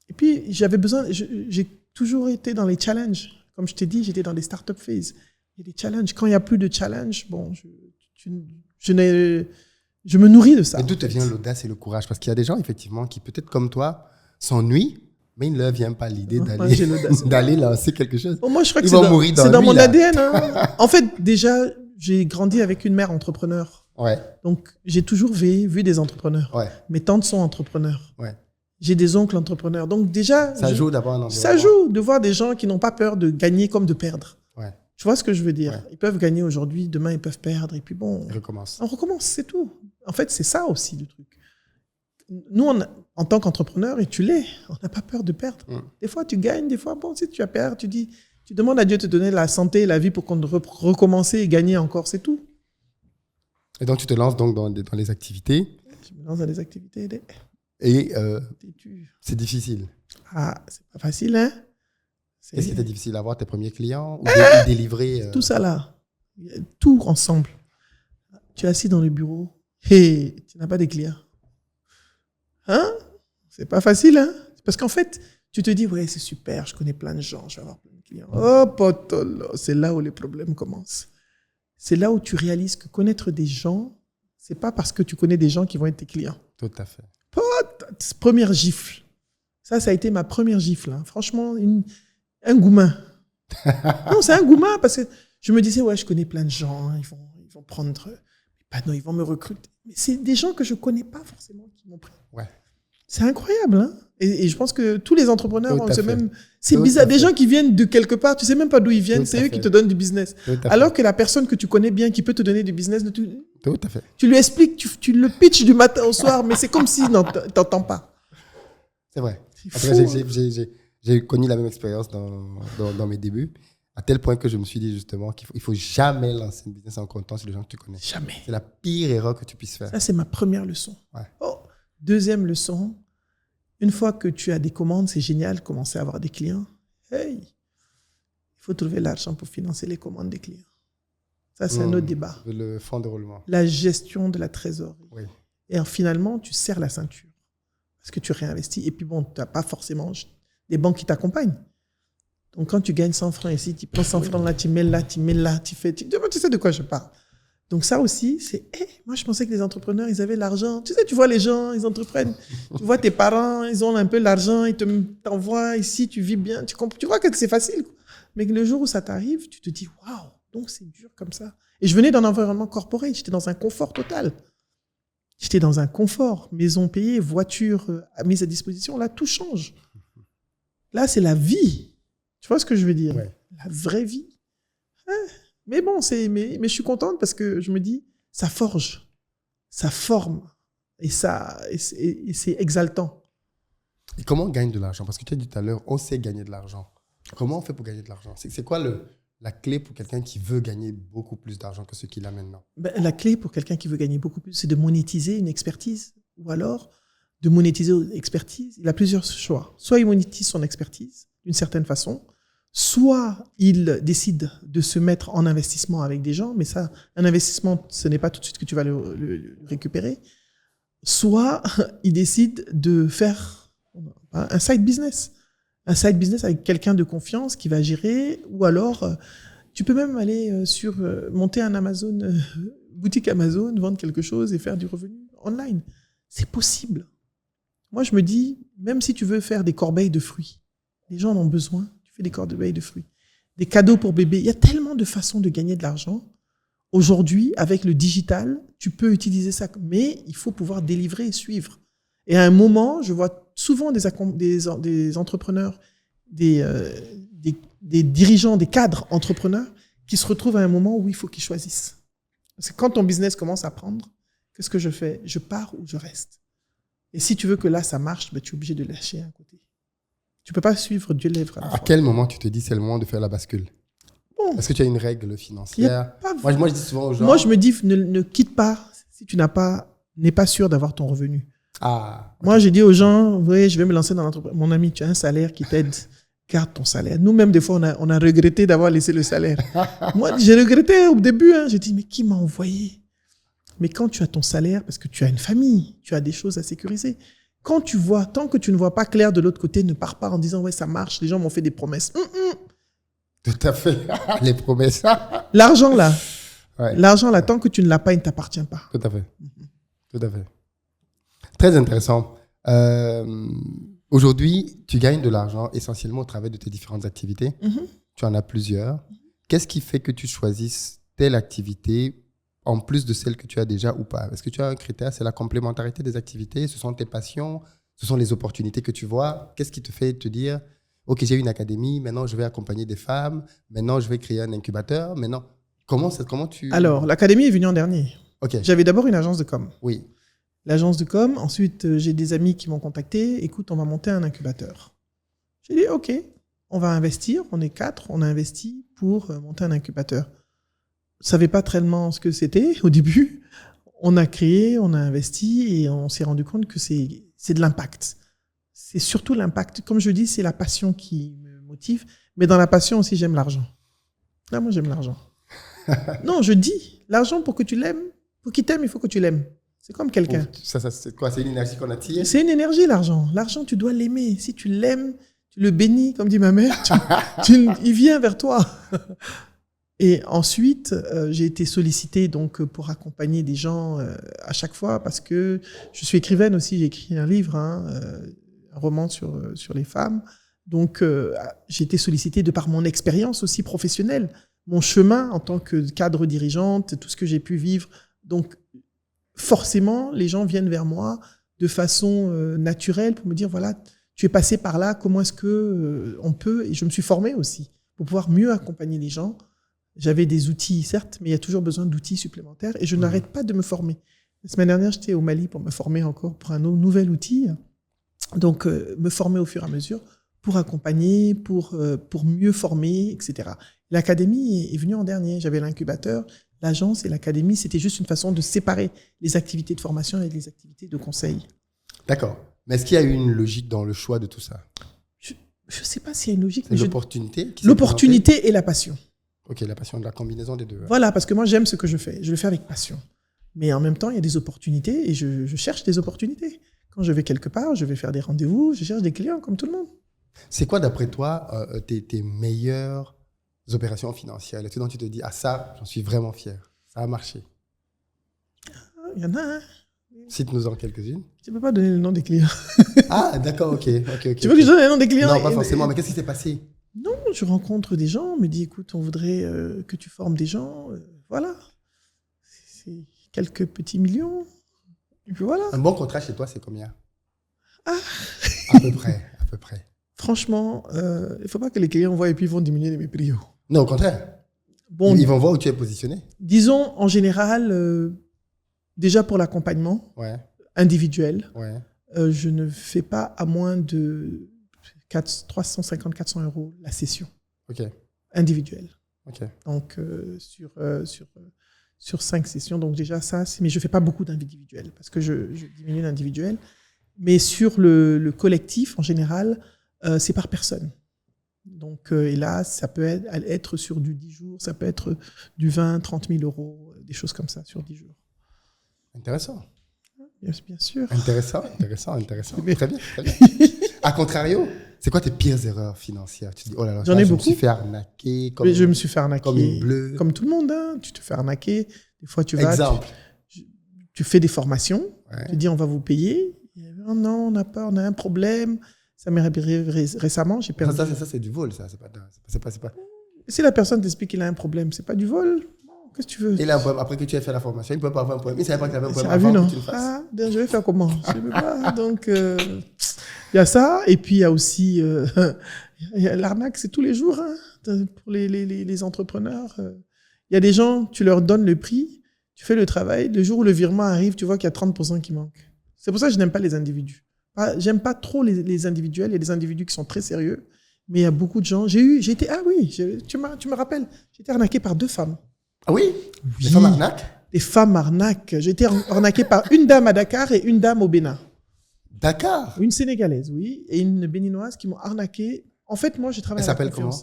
Et puis, j'avais besoin... J'ai toujours été dans les challenges. Comme je t'ai dit, j'étais dans des startup phases. Il y a des challenges. Quand il n'y a plus de challenge, bon, je me nourris de ça. Et d'où te vient l'audace et le courage? Parce qu'il y a des gens, effectivement, qui peut-être comme toi, s'ennuient, Mais il ne leur vient pas l'idée Moi, j'ai l'audace. d'aller lancer quelque chose. Bon, moi, je crois que Ils vont mourir c'est dans d'ennui, mon là. ADN. Hein. En fait, déjà, j'ai grandi avec une mère entrepreneur. Ouais, Donc, j'ai toujours vu des entrepreneurs. ouais, Mes tantes sont entrepreneurs. ouais. J'ai des oncles entrepreneurs. Donc, déjà, Ça joue d'avoir un ça environnement. joue de voir des gens qui n'ont pas peur de gagner comme de perdre. Ouais, Tu vois ce que je veux dire? Ouais. Ils peuvent gagner aujourd'hui, demain, ils peuvent perdre. Et puis bon, il recommence. on recommence, c'est tout. En fait, c'est ça aussi le truc. Nous, en tant qu'entrepreneur, et tu l'es, on n'a pas peur de perdre. Des fois, tu gagnes, des fois, bon, si tu as perdu, tu demandes à Dieu de te donner la santé et la vie pour qu'on recommencer et gagner encore, c'est tout. Et donc, tu te lances donc dans les activités Je me lance dans des activités. et c'est difficile. Ah, c'est pas facile, hein? Est-ce que c'était difficile d'avoir tes premiers clients ou délivrer Tout ça là, tout ensemble. Tu es assis dans le bureau et tu n'as pas de clients. Hein? C'est pas facile, hein? Parce qu'en fait, tu te dis, ouais, c'est super, je connais plein de gens, je vais avoir plein de clients. Oh, potolo, c'est là où les problèmes commencent. C'est là où tu réalises que connaître des gens, c'est pas parce que tu connais des gens qui vont être tes clients. Tout à fait. Première gifle. Ça a été ma première gifle. Hein. Franchement, un goumin. Non, c'est un goumin parce que je me disais, ouais, je connais plein de gens, hein, ils vont prendre... non, ils vont me recruter. Mais c'est des gens que je connais pas forcément qui m'ont pris. Ouais. C'est incroyable, hein? Et je pense que tous les entrepreneurs Tout ont à ce fait. même... C'est Tout bizarre. à Des fait. gens qui viennent de quelque part, tu sais même pas d'où ils viennent, Tout c'est à eux fait. qui te donnent du business. Tout à fait. Alors que la personne que tu connais bien, qui peut te donner du business, Tout à fait. tu lui expliques, tu le pitches du matin au soir, mais c'est comme si t'entends pas. C'est vrai. C'est En tout cas, fou, j'ai connu la même expérience dans mes débuts, à tel point que je me suis dit justement qu'il faut jamais lancer un business en comptant sur les gens que tu connais. Jamais. C'est la pire erreur que tu puisses faire. Ça, c'est ma première leçon. Ouais. Oh, deuxième leçon, une fois que tu as des commandes, c'est génial, commencer à avoir des clients. Hey, il faut trouver l'argent pour financer les commandes des clients. Ça, c'est un autre débat. Le fonds de roulement. La gestion de la trésorerie. Oui. Et finalement, tu serres la ceinture. Parce que tu réinvestis. Et puis bon, tu n'as pas forcément des banques qui t'accompagnent. Donc quand tu gagnes 100 francs ici, tu prends 100 francs là, tu mets là, tu fais... Tu sais de quoi je parle. Donc ça aussi, c'est... moi, je pensais que les entrepreneurs, ils avaient l'argent. Tu sais, tu vois les gens, ils entreprennent. Tu vois tes parents, ils ont un peu l'argent, ils t'envoient ici, tu vis bien. Tu vois que c'est facile. Mais le jour où ça t'arrive, tu te dis, waouh, donc c'est dur comme ça. Et je venais d'un environnement corporate, j'étais dans un confort total. J'étais dans un confort, maison payée, voiture mise à disposition. Là, tout change. Là, c'est la vie. Tu vois ce que je veux dire? Ouais. La vraie vie. Mais bon, mais je suis contente parce que je me dis, ça forge, ça forme et c'est exaltant. Et comment on gagne de l'argent? Parce que tu as dit tout à l'heure, on sait gagner de l'argent. Comment on fait pour gagner de l'argent? C'est quoi la clé pour quelqu'un qui veut gagner beaucoup plus d'argent que ce qu'il a maintenant? La clé pour quelqu'un qui veut gagner beaucoup plus, c'est de monétiser une expertise ou alors de monétiser une expertise. Il a plusieurs choix. Soit il monétise son expertise d'une certaine façon, soit il décide de se mettre en investissement avec des gens, mais ça, un investissement, ce n'est pas tout de suite que tu vas le récupérer. Soit il décide de faire un side business. Un side business avec quelqu'un de confiance qui va gérer, ou alors tu peux même aller monter un Amazon, boutique Amazon, vendre quelque chose et faire du revenu online. C'est possible. Moi, je me dis, même si tu veux faire des corbeilles de fruits, les gens en ont besoin, tu fais des corbeilles de fruits. Des cadeaux pour bébé. Il y a tellement de façons de gagner de l'argent. Aujourd'hui, avec le digital, tu peux utiliser ça, mais il faut pouvoir délivrer et suivre. Et à un moment, je vois souvent des entrepreneurs, des dirigeants, des cadres entrepreneurs qui se retrouvent à un moment où il faut qu'ils choisissent. Parce que quand ton business commence à prendre, qu'est-ce que je fais? Je pars ou je reste. Et si tu veux que là, ça marche, ben, tu es obligé de lâcher un côté. Tu ne peux pas suivre Dieu lèvre à la À fois. quel moment tu te dis c'est le moment de faire la bascule? Bon, Est-ce que tu as une règle financière? Moi, je dis souvent aux gens... Moi, je me dis, ne quitte pas si tu n'es pas sûr d'avoir ton revenu. Ah, Moi, j'ai dit aux gens, oui, je vais me lancer dans l'entreprise. Mon ami, tu as un salaire qui t'aide. Garde ton salaire. Nous-mêmes, des fois, on a regretté d'avoir laissé le salaire. Moi, j'ai regretté au début. J'ai dit, mais qui m'a envoyé? Mais quand tu as ton salaire, parce que tu as une famille, tu as des choses à sécuriser. Quand tu vois, tant que tu ne vois pas clair de l'autre côté, ne pars pas en disant, ouais, ça marche, les gens m'ont fait des promesses. tout à fait. Les promesses. L'argent, là, Ouais. l'argent, là, tant que tu ne l'as pas, il ne t'appartient pas. Tout à fait. Tout à fait. Très intéressant. Aujourd'hui, tu gagnes de l'argent essentiellement au travers de tes différentes activités. Tu en as plusieurs. Qu'est-ce qui fait que tu choisisses telle activité en plus de celle que tu as déjà ou pas? Est-ce que tu as un critère? C'est la complémentarité des activités? Ce sont tes passions? Ce sont les opportunités que tu vois? Qu'est-ce qui te fait te dire, OK, j'ai une académie, maintenant je vais accompagner des femmes, maintenant je vais créer un incubateur, maintenant... Comment tu... Alors, l'académie est venue en dernier. OK. J'avais d'abord une agence de com. Oui. L'agence de com, ensuite j'ai des amis qui m'ont contacté, écoute, on va monter un incubateur. J'ai dit, OK, on va investir, on est 4, on a investi pour monter un incubateur. Je ne savais pas tellement ce que c'était au début. On a créé, on a investi et on s'est rendu compte que c'est de l'impact. C'est surtout l'impact. Comme je dis, c'est la passion qui me motive, mais dans la passion aussi, j'aime l'argent. Là, moi, j'aime l'argent. Non, je dis, l'argent pour que tu l'aimes, pour qu'il t'aime, il faut que tu l'aimes. C'est comme quelqu'un. Ça, c'est quoi? C'est une énergie qu'on attire? C'est une énergie, l'argent. L'argent, tu dois l'aimer. Si tu l'aimes, tu le bénis, comme dit ma mère, il vient vers toi. Et ensuite, j'ai été sollicitée donc, pour accompagner des gens à chaque fois parce que je suis écrivaine aussi. J'ai écrit un livre, un roman sur les femmes. Donc, j'ai été sollicitée de par mon expérience aussi professionnelle, mon chemin en tant que cadre dirigeante, tout ce que j'ai pu vivre. Donc, forcément, les gens viennent vers moi de façon naturelle pour me dire, voilà, tu es passé par là, comment est-ce qu'on peut... Et je me suis formée aussi pour pouvoir mieux accompagner les gens. J'avais des outils, certes, mais il y a toujours besoin d'outils supplémentaires et je n'arrête pas de me former. La semaine dernière, j'étais au Mali pour me former encore pour un nouvel outil. Donc, me former au fur et à mesure pour accompagner, pour mieux former, etc. L'académie est venue en dernier. J'avais l'incubateur, l'agence et l'académie. C'était juste une façon de séparer les activités de formation et les activités de conseil. D'accord. Mais est-ce qu'il y a eu une logique dans le choix de tout ça? Je ne sais pas s'il y a une logique. C'est l'opportunité qui s'est L'opportunité et la passion. OK, la passion de la combinaison des deux. Voilà, parce que moi, j'aime ce que je fais. Je le fais avec passion. Mais en même temps, il y a des opportunités et je cherche des opportunités. Quand je vais quelque part, je vais faire des rendez-vous, je cherche des clients comme tout le monde. C'est quoi, d'après toi, tes meilleures opérations financières? Là-dessus, dont tu te dis, ah ça, j'en suis vraiment fier. Ça a marché. Il y en a, hein. Cite-nous-en quelques-unes. Tu ne peux pas donner le nom des clients. Ah, d'accord, OK. Tu veux que je donne le nom des clients? Non, pas forcément, mais qu'est-ce qui s'est passé? Non, je rencontre des gens, on me dit, écoute, on voudrait que tu formes des gens. Voilà. C'est quelques petits millions. Et puis voilà. Un bon contrat chez toi, c'est combien? Ah. À peu près. Franchement, il ne faut pas que les clients voient et puis ils vont diminuer mes prix. Non, au contraire. Bon, ils vont voir où tu es positionné. Disons, en général, déjà pour l'accompagnement individuel, je ne fais pas à moins de 350-400 € la session individuelle. Donc, sur 5 sessions. Donc déjà, ça, mais je ne fais pas beaucoup d'individuels parce que je diminue l'individuel. Mais sur le collectif, en général, c'est par personne. Donc, et là, ça peut être sur du 10 jours, ça peut être du 20-30 000 €, des choses comme ça, sur 10 jours. Intéressant. Bien sûr. Intéressant. Très bien. A contrario, c'est quoi tes pires erreurs financières? Tu te dis, oh là là, j'en ai beaucoup. Je me suis fait arnaquer. Je me suis fait arnaquer. Comme une bleue. Comme tout le monde, hein. Tu te fais arnaquer. Des fois, tu vas... Exemple. Tu fais des formations. Tu dis, on va vous payer. Oh non, on a un problème. Ça m'est arrivé récemment. J'ai perdu. Ça, c'est du vol, ça. C'est pas... Si la personne t'explique qu'il a un problème, c'est pas du vol. Qu'est-ce que tu veux? Et là, après que tu aies fait la formation, il ne peut pas avoir un problème. Il ne savait pas qu'il avait un problème. Avant que tu le fasses. Je vais faire comment? Je ne peux pas. Donc, il y a ça. Et puis, il y a aussi l'arnaque, c'est tous les jours, hein, pour les entrepreneurs. Il y a des gens, tu leur donnes le prix, tu fais le travail. Le jour où le virement arrive, tu vois qu'il y a 30% qui manquent. C'est pour ça que je n'aime pas les individus. J'aime pas trop les individuels. Il y a des individus qui sont très sérieux. Mais il y a beaucoup de gens. Tu me rappelles, j'ai été arnaqué par 2 femmes. Ah oui? Des femmes arnaques? Des femmes arnaques. J'ai été arnaqué par une dame à Dakar et une dame au Bénin. Dakar? Une Sénégalaise, oui, et une Béninoise qui m'ont arnaqué. En fait, moi, j'ai travaillé. Elle s'appelle comment?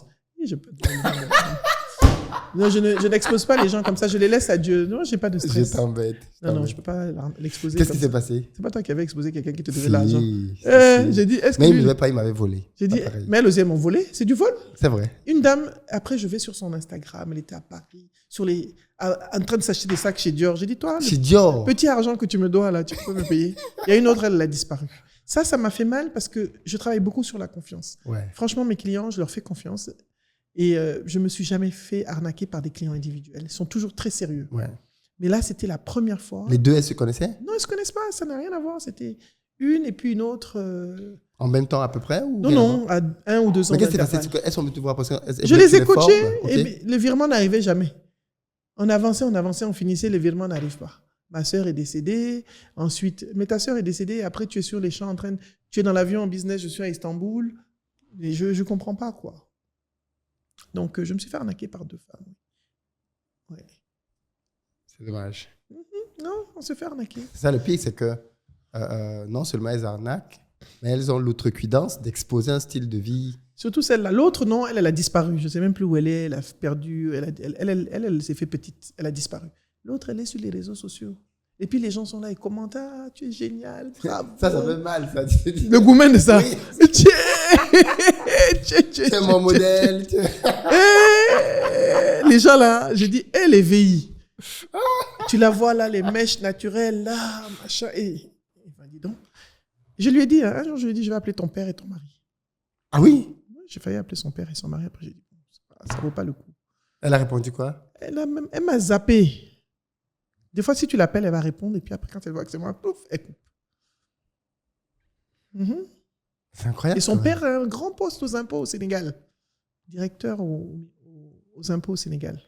Non, je n'expose pas les gens comme ça. Je les laisse à Dieu. Non, j'ai pas de stress. Je t'embête. Non, je peux pas l'exposer. Qu'est-ce qui s'est passé? C'est pas toi qui avais exposé quelqu'un qui te devait l'argent. J'ai dit, est-ce que mais il ne devait pas, il m'avait volé. J'ai dit, mais elles aussi, elles m'ont volé. C'est du vol. C'est vrai. Une dame, après, je vais sur son Instagram. Elle était à Paris, en train de s'acheter des sacs chez Dior. J'ai dit, toi, chez Dior, petit argent que tu me dois là, tu peux me payer. Il y a une autre, elle a disparu. Ça m'a fait mal parce que je travaille beaucoup sur la confiance. Ouais. Franchement, mes clients, je leur fais confiance. Et je me suis jamais fait arnaquer par des clients individuels. Ils sont toujours très sérieux. Ouais. Mais là, c'était la première fois. Les deux, elles se connaissaient? Non, ils ne se connaissent pas. Ça n'a rien à voir. C'était une et puis une autre. En même temps à peu près ou Non, à 1 ou 2 ans. Mais qu'est-ce qui s'est passé? Elles sont venues te voir parce que Je les ai coachées okay. et le virement n'arrivait jamais. On avançait, on finissait, le virement n'arrive pas. Ma sœur est décédée. Ensuite, mais ta sœur est décédée. Après, tu es sur les champs tu es dans l'avion en business, je suis à Istanbul. Et je ne comprends pas, quoi. Donc, je me suis fait arnaquer par 2 femmes. Ouais. C'est dommage. Non, on se fait arnaquer. C'est ça le pire, c'est que non seulement elles arnaquent, mais elles ont l'outrecuidance d'exposer un style de vie. Surtout celle-là. L'autre, non, elle a disparu. Je ne sais même plus où elle est. Elle a perdu. Elle s'est fait petite. Elle a disparu. L'autre, elle est sur les réseaux sociaux. Et puis, les gens sont là et commentent. Ah, tu es génial. Bravo. Ça fait mal. Ça. Le gourmet de ça. Oui. C'est mon modèle. Les gens là, j'ai dit, les VI. Tu la vois là, les mèches naturelles là, machin. Et il m'a dit donc. Je lui ai dit, un jour, je lui ai dit, je vais appeler ton père et ton mari. Ah oui? J'ai failli appeler son père et son mari. Après, j'ai dit, ça ne vaut pas le coup. Elle a répondu quoi? Elle m'a zappé. Des fois, si tu l'appelles, elle va répondre. Et puis après, quand elle voit que c'est moi, pouf, elle coupe. C'est incroyable. Et son père a un grand poste aux impôts au Sénégal. Directeur aux impôts au Sénégal.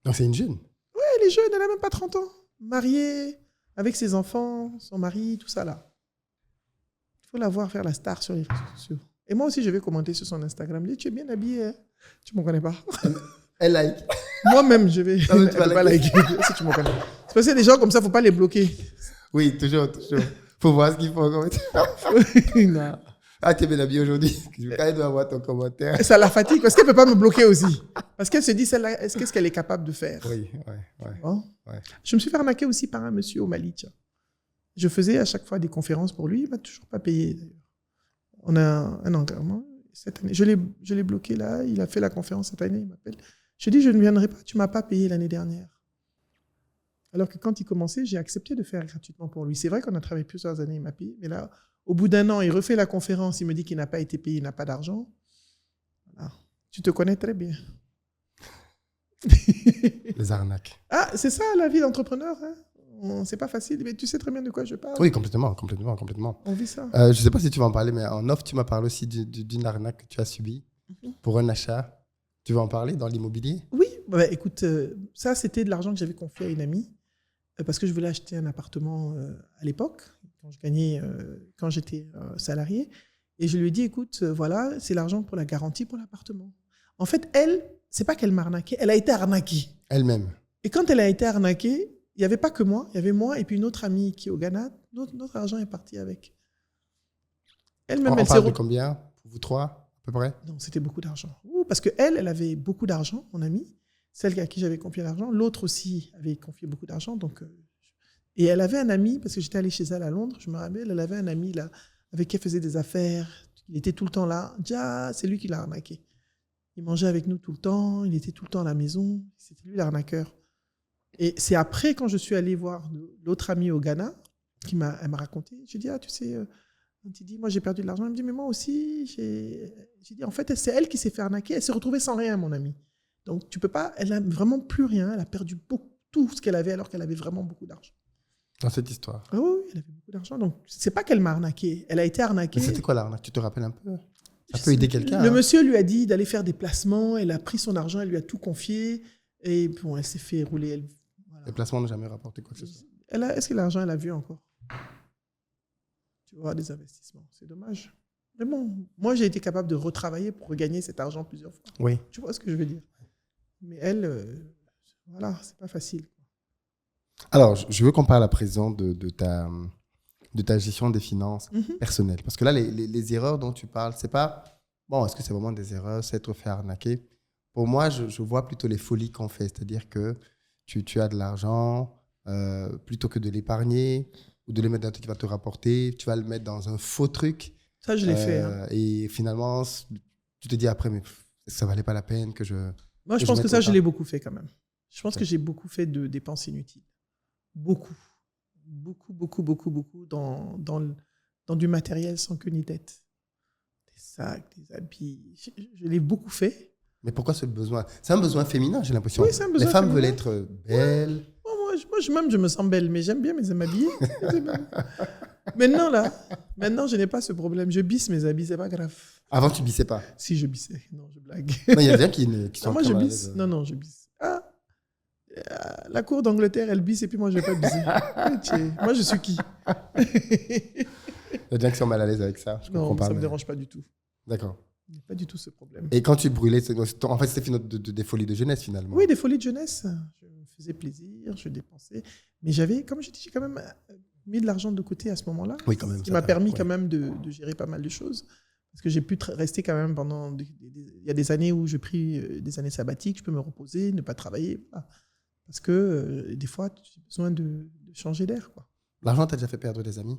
Donc, c'est une jeune? Oui, elle est jeune, elle n'a même pas 30 ans. Mariée, avec ses enfants, son mari, tout ça là. Il faut la voir faire la star sur les réseaux sociaux. Et moi aussi, je vais commenter sur son Instagram. Je dis, tu es bien habillée, hein? Tu ne me connais pas. Elle like. Moi-même, je vais. Ah, tu vas pas liker. Si tu me connais. C'est parce que les gens comme ça, il ne faut pas les bloquer. Oui, toujours. Faut voir ce qu'ils font. Non. Ah, tu es bien habillée aujourd'hui. Quand elle doit voir ton commentaire. Et ça la fatigue parce qu'elle ne peut pas me bloquer aussi. Parce qu'elle se dit, celle-là, qu'est-ce qu'elle est capable de faire? Oui. Bon. Ouais. Je me suis fait arnaquer aussi par un monsieur au Mali. Tiens. Je faisais à chaque fois des conférences pour lui. Il ne m'a toujours pas payé, d'ailleurs. On a un engagement cette année. Je l'ai bloqué là. Il a fait la conférence cette année. Il m'appelle. Je dis, je ne viendrai pas. Tu ne m'as pas payé l'année dernière. Alors que quand il commençait, j'ai accepté de faire gratuitement pour lui. C'est vrai qu'on a travaillé plusieurs années. Il m'a payé. Mais là, au bout d'1 an, il refait la conférence. Il me dit qu'il n'a pas été payé. Il n'a pas d'argent. Voilà. Tu te connais très bien. Les arnaques. Ah, c'est ça la vie d'entrepreneur. Hein? C'est pas facile. Mais tu sais très bien de quoi je parle. Oui, complètement. On vit ça. Je ne sais pas si tu vas en parler, mais en off, tu m'as parlé aussi d'une arnaque que tu as subie pour un achat. Tu veux en parler dans l'immobilier? Oui. Bah, écoute, ça, c'était de l'argent que j'avais confié à une amie parce que je voulais acheter un appartement à l'époque, quand j'étais salarié. Et je lui ai dit, écoute, voilà, c'est l'argent pour la garantie pour l'appartement. En fait, elle, c'est pas qu'elle m'a arnaqué, elle a été arnaquée. Elle-même. Et quand elle a été arnaquée, il n'y avait pas que moi, il y avait moi et puis une autre amie qui est au Ghana. Notre argent est parti avec. Elle-même, On parle de combien? Pour vous trois, à peu près? Non, c'était beaucoup d'argent. Parce qu'elle avait beaucoup d'argent, mon amie, celle à qui j'avais confié l'argent. L'autre aussi avait confié beaucoup d'argent. Et elle avait un ami, parce que j'étais allé chez elle à Londres, je me rappelle, elle avait un ami là, avec qui elle faisait des affaires. Il était tout le temps là. Déjà, c'est lui qui l'a arnaqué. Il mangeait avec nous tout le temps, il était tout le temps à la maison. C'était lui l'arnaqueur. Et c'est après, quand je suis allé voir l'autre ami au Ghana, elle m'a raconté. Je dis, tu sais, il dit, moi j'ai perdu de l'argent. Elle me dit, mais moi aussi, j'ai dit, en fait, c'est elle qui s'est fait arnaquer. Elle s'est retrouvée sans rien, mon ami. Donc, tu peux pas, elle n'a vraiment plus rien. Elle a perdu tout ce qu'elle avait alors qu'elle avait vraiment beaucoup d'argent. Dans cette histoire? Ah oui, elle avait beaucoup d'argent. Donc, c'est pas qu'elle m'a arnaqué. Elle a été arnaquée. Mais c'était quoi l'arnaque? Tu te rappelles un peu? Ça peut aider quelqu'un. Le monsieur lui a dit d'aller faire des placements. Elle a pris son argent, elle lui a tout confié. Et bon, elle s'est fait rouler. Voilà. Les placements n'ont jamais rapporté quoi que ce soit. Est-ce que l'argent, elle a vu encore? Tu vois, des investissements. C'est dommage. Mais bon, moi, j'ai été capable de retravailler pour regagner cet argent plusieurs fois. Oui. Tu vois ce que je veux dire? Mais elle, voilà, c'est pas facile. Alors, je veux qu'on parle à présent de ta gestion des finances personnelles. Parce que là, les erreurs dont tu parles, c'est pas... Bon, est-ce que c'est vraiment des erreurs, c'est être fait arnaquer? Pour moi, je vois plutôt les folies qu'on fait. C'est-à-dire que tu as de l'argent, plutôt que de l'épargner ou de le mettre dans un truc qui va te rapporter, tu vas le mettre dans un faux truc. Ça, je l'ai fait. Hein. Et finalement, tu te dis après, mais ça valait pas la peine que je... Moi, je pense que ça, je l'ai beaucoup fait quand même. Je pense que j'ai beaucoup fait de dépenses inutiles. Beaucoup. Beaucoup dans dans du matériel sans queue ni tête. Des sacs, des habits. Je l'ai beaucoup fait. Mais pourquoi ce besoin? C'est un besoin féminin, j'ai l'impression. Oui, c'est un besoin Les femmes féminin. veulent être belles. Moi, je me sens belle, mais j'aime bien m'habiller. Maintenant, je n'ai pas ce problème. Je bisse mes habits, c'est pas grave. Avant, tu bissais pas. Si je bissais, non, je blague. Non, il y a des gens qui sont Non, moi, je très mal à bisse. l'aise. Non, je bisse. La cour d'Angleterre, elle bisse et puis moi, je vais pas bisser. Moi, je suis qui? Il y a des gens qui sont mal à l'aise avec ça. Je comprends Non, pas, ça me mais- dérange pas du tout. D'accord. Il n'y a pas du tout ce problème. Et quand tu brûlais, en fait, c'était des folies de jeunesse finalement. Oui, des folies de jeunesse. Je me faisais plaisir, je dépensais. Mais j'avais, comme je dis, j'ai quand même mis de l'argent de côté à ce moment-là. Oui, quand même. Ce qui ça m'a t'a- permis ouais. quand même de gérer pas mal de choses. Parce que j'ai pu rester quand même pendant... Il y a des années où j'ai pris des années sabbatiques, je peux me reposer, ne pas travailler. Voilà. Parce que des fois, tu as besoin de changer d'air, quoi. L'argent t'a déjà fait perdre des amis?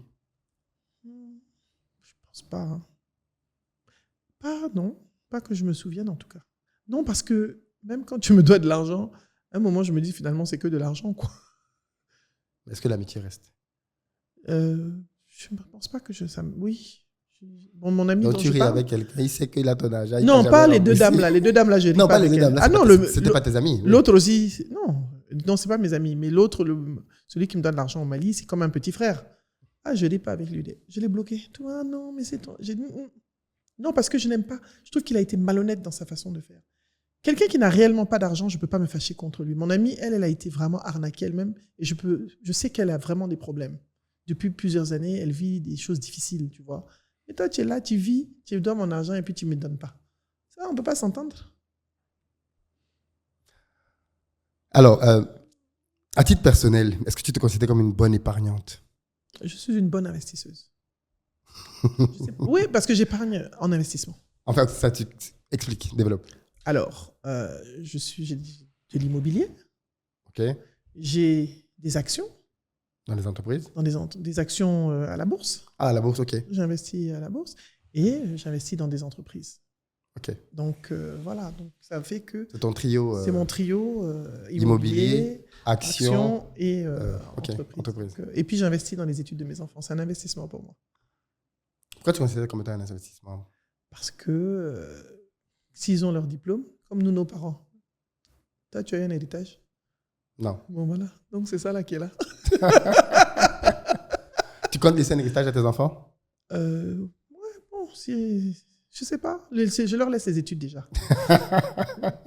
Je pense pas. Hein. Non. Pas que je me souvienne, en tout cas. Non, parce que même quand tu me dois de l'argent, à un moment, je me dis finalement, c'est que de l'argent, quoi. Est-ce que l'amitié reste? Je ne pense pas que oui. Bon, mon ami Donc dont tu je ris parle... avec quelqu'un, il sait qu'il a ton âge. Il Non, t'a pas jamais les deux remboursé. dames là. Les deux dames là, je ris Non, pas les avec deux dames. elles. là, Ah c'est non, pas- c'était pas tes amis. oui. l'autre aussi. Non, c'est pas mes amis. Mais l'autre, celui qui me donne l'argent au Mali, c'est comme un petit frère. Ah, je l'ai pas avec lui. Je l'ai bloqué. Toi, non, mais c'est toi. J'ai dit, non, parce que je n'aime pas. Je trouve qu'il a été malhonnête dans sa façon de faire. Quelqu'un qui n'a réellement pas d'argent, je ne peux pas me fâcher contre lui. Mon amie, elle a été vraiment arnaquée elle-même. Et je sais qu'elle a vraiment des problèmes. Depuis plusieurs années, elle vit des choses difficiles, tu vois. Et toi, tu es là, tu vis, tu me dois mon argent et puis tu ne me donnes pas. Ça, on ne peut pas s'entendre. Alors, à titre personnel, est-ce que tu te considères comme une bonne épargnante? Je suis une bonne investisseuse. Oui, parce que j'épargne en investissement. Enfin, ça, tu expliques, développe. Alors, j'ai de l'immobilier, OK? j'ai des actions, Dans les entreprises? dans des actions à la bourse. Ah, la bourse, OK. J'investis à la bourse et j'investis dans des entreprises. OK. Donc, voilà. Donc, ça fait que C'est ton trio c'est mon trio immobilier, immobilier, action. actions et OK, entreprise. Donc, et puis, j'investis dans les études de mes enfants. C'est un investissement pour moi. Pourquoi tu considères comme étant un investissement? Parce que s'ils ont leur diplôme, comme nous, nos parents, toi, tu as eu un héritage. Non. Bon, voilà. Donc, c'est ça là qui est là. Tu comptes laisser un héritage à tes enfants? Ouais, bon, je sais pas. Je leur laisse les études déjà.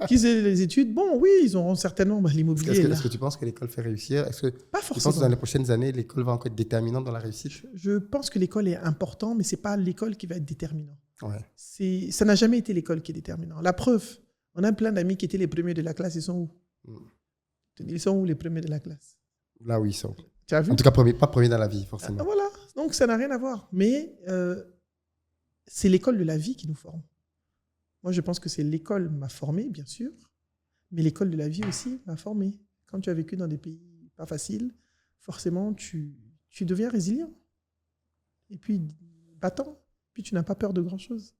Qu'ils aient les études, bon, oui, ils auront certainement l'immobilier. Est-ce que tu penses que l'école fait réussir? Est-ce que Pas tu penses que forcément. dans les prochaines années, l'école va encore être déterminante dans la réussite? Je pense que l'école est importante, mais ce n'est pas l'école qui va être déterminant. Ouais. Ça n'a jamais été l'école qui est déterminant. La preuve, on a plein d'amis qui étaient les premiers de la classe. Ils sont où? Ils sont où les premiers de la classe? Là où ils sont. Tu as vu? En tout cas, pas premier dans la vie, forcément. Ah, voilà. Donc, ça n'a rien à voir. Mais c'est l'école de la vie qui nous forme. Moi, je pense que c'est l'école m'a formé, bien sûr, mais l'école de la vie aussi m'a formé. Quand tu as vécu dans des pays pas faciles, forcément, tu deviens résilient. Et puis, battant. Puis, tu n'as pas peur de grand-chose.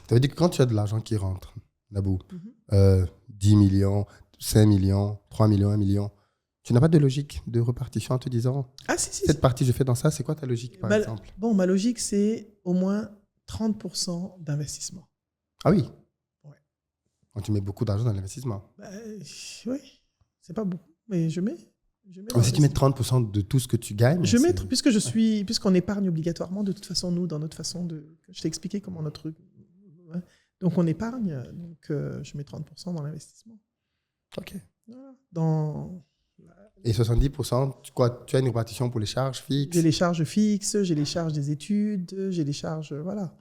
Ça veut dire que quand tu as de l'argent qui rentre, Nabou, 10 millions, 5 millions, 3 millions, 1 million, tu n'as pas de logique de répartition en te disant Ah, si. cette partie, je fais dans ça, c'est quoi ta logique, par exemple? Bon, ma logique, c'est au moins 30% d'investissement. Ah oui? Ouais. Donc, tu mets beaucoup d'argent dans l'investissement. Oui, c'est pas beaucoup, mais je mets. Comme si tu mets 30% de tout ce que tu gagnes. Je mets, puisqu'on épargne obligatoirement, de toute façon, nous, dans notre façon de. Je t'ai expliqué comment notre. Donc, on épargne, donc je mets 30% dans l'investissement. OK. Voilà. Et 70%, tu as une répartition pour les charges fixes? J'ai les charges fixes, j'ai les charges des études, j'ai les charges. Voilà.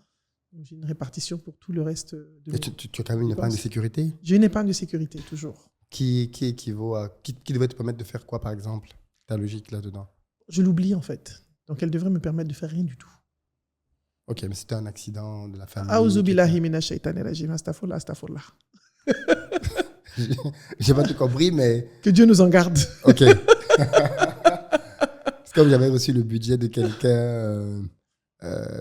Donc, j'ai une répartition pour tout le reste. Tu as quand même une épargne de sécurité? J'ai une épargne de sécurité, toujours. Qui équivaut à. Qui devrait te permettre de faire quoi, par exemple? Ta logique là-dedans? Je l'oublie, en fait. Donc, elle devrait me permettre de faire rien du tout. Ok, mais c'était un accident de la famille. Aouzu billahi minash shaitani rajim. Astaghfirullah, astaghfirullah. J'ai pas tout compris, mais. Que Dieu nous en garde. Ok. C'est comme j'avais reçu le budget de quelqu'un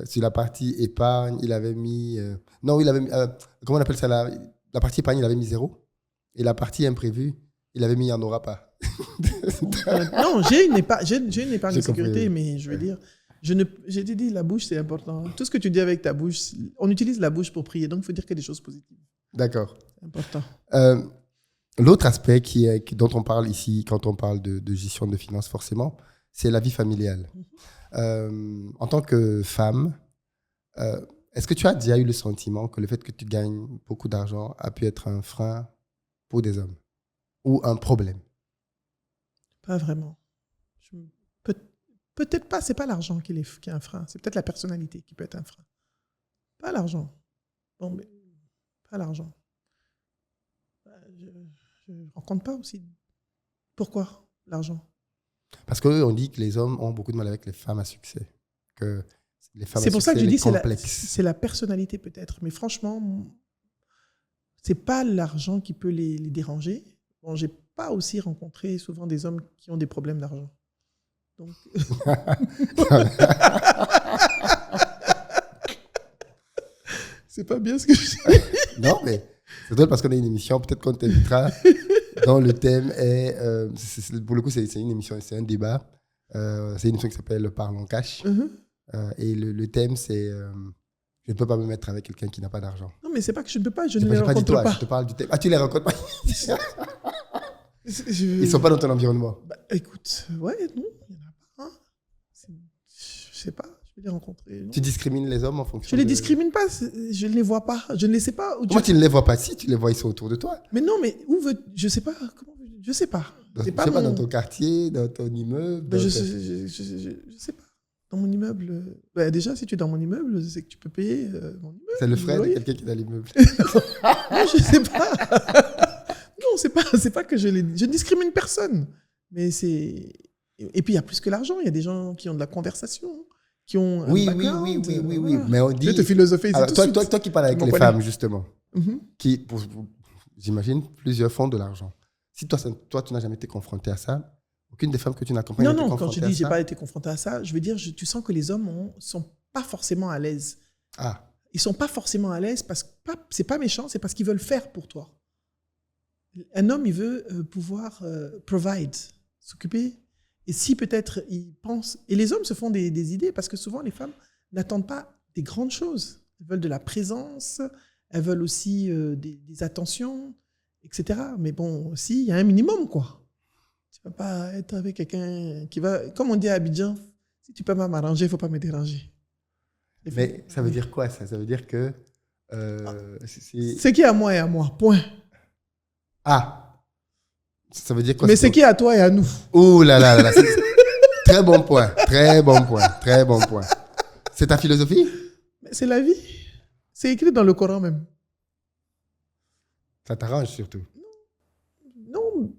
sur la partie épargne, il avait mis. Non, il avait mis. Comment on appelle ça là? La partie épargne, il avait mis 0. Et la partie imprévue, il avait mis il n'y en aura pas. Non, j'ai une épargne de J'ai sécurité, compris. mais je veux dire, J'ai dit, la bouche, c'est important. Tout ce que tu dis avec ta bouche, on utilise la bouche pour prier, donc il faut dire que des choses positives. D'accord. C'est important. L'autre aspect dont on parle ici, quand on parle de gestion de finances, forcément, c'est la vie familiale. En tant que femme, est-ce que tu as déjà eu le sentiment que le fait que tu gagnes beaucoup d'argent a pu être un frein pour des hommes ou un problème? Pas vraiment. Peut-être pas, c'est pas l'argent qui est un frein, c'est peut-être la personnalité qui peut être un frein. Pas l'argent. Bon, mais pas l'argent. Je ne rencontre pas aussi. Pourquoi l'argent? Parce qu'on dit que les hommes ont beaucoup de mal avec les femmes à succès. Que les femmes c'est à pour ça succès, que je dis complexes. c'est la personnalité peut-être. Mais franchement, c'est pas l'argent qui peut les déranger. Bon, j'ai pas aussi rencontré souvent des hommes qui ont des problèmes d'argent. Donc... c'est pas bien ce que je dis. Non, mais c'est drôle parce qu'on a une émission, peut-être qu'on t'invitera, dont le thème est, pour le coup, c'est une émission, c'est un débat. C'est une émission qui s'appelle Parlons Cash. Et le thème, c'est je ne peux pas me mettre avec quelqu'un qui n'a pas d'argent. Non, mais c'est pas que je ne peux pas, je ne les rencontre pas. Je te parle du thème. Ah, tu les rencontres pas? Ils ne sont pas dans ton environnement. Bah, écoute, ouais, non, il n'y en a pas. Hein. Je sais pas, je vais les rencontrer. Non. Tu discrimines les hommes en fonction Je ne les discrimine pas, je ne les vois pas. Je ne les sais pas. Comment tu ne les vois pas? Si, tu les vois, ils sont autour de toi. Mais non, mais où veux je sais pas. Je sais pas. Je sais pas, dans ton quartier, dans ton immeuble. Ben, je sais pas. Dans mon immeuble, ben déjà, si tu es dans mon immeuble, c'est que tu peux payer mon immeuble. C'est le frère de quelqu'un qui est dans l'immeuble. Non, je sais pas. Non, c'est pas que je ne discrimine personne. Mais c'est... Et puis, il y a plus que l'argent. Il y a des gens qui ont de la conversation, qui ont un background. Oui. Mais on dit... Je vais te philosopher ici tout de suite. Toi qui parles avec les femmes, justement, qui, j'imagine, plusieurs font de l'argent. Si toi, tu n'as jamais été confronté à ça, aucune des femmes que tu n'accompagnes n'a été confrontée à ça. Non, quand je dis j'ai pas été confronté à ça, je veux dire, tu sens que les hommes sont pas forcément à l'aise. Ah. Ils sont pas forcément à l'aise parce que c'est pas méchant, c'est parce qu'ils veulent faire pour toi. Un homme, il veut pouvoir provide, s'occuper. Et si peut-être il pense... Et les hommes se font des idées parce que souvent les femmes n'attendent pas des grandes choses. Elles veulent de la présence, elles veulent aussi des attentions, etc. Mais bon, aussi, il y a un minimum, quoi. Tu ne vas pas être avec quelqu'un qui va... Comme on dit à Abidjan, si tu ne peux pas m'arranger, il ne faut pas me déranger. Mais ça veut dire quoi, ça? Ça veut dire que... Ce qui est à moi est à moi, point. Ah, ça veut dire quoi? Mais ce qui est à toi est à nous. Ouh là là là, très bon point, très bon point, très bon point. C'est ta philosophie? C'est la vie. C'est écrit dans le Coran même. Ça t'arrange surtout? Non.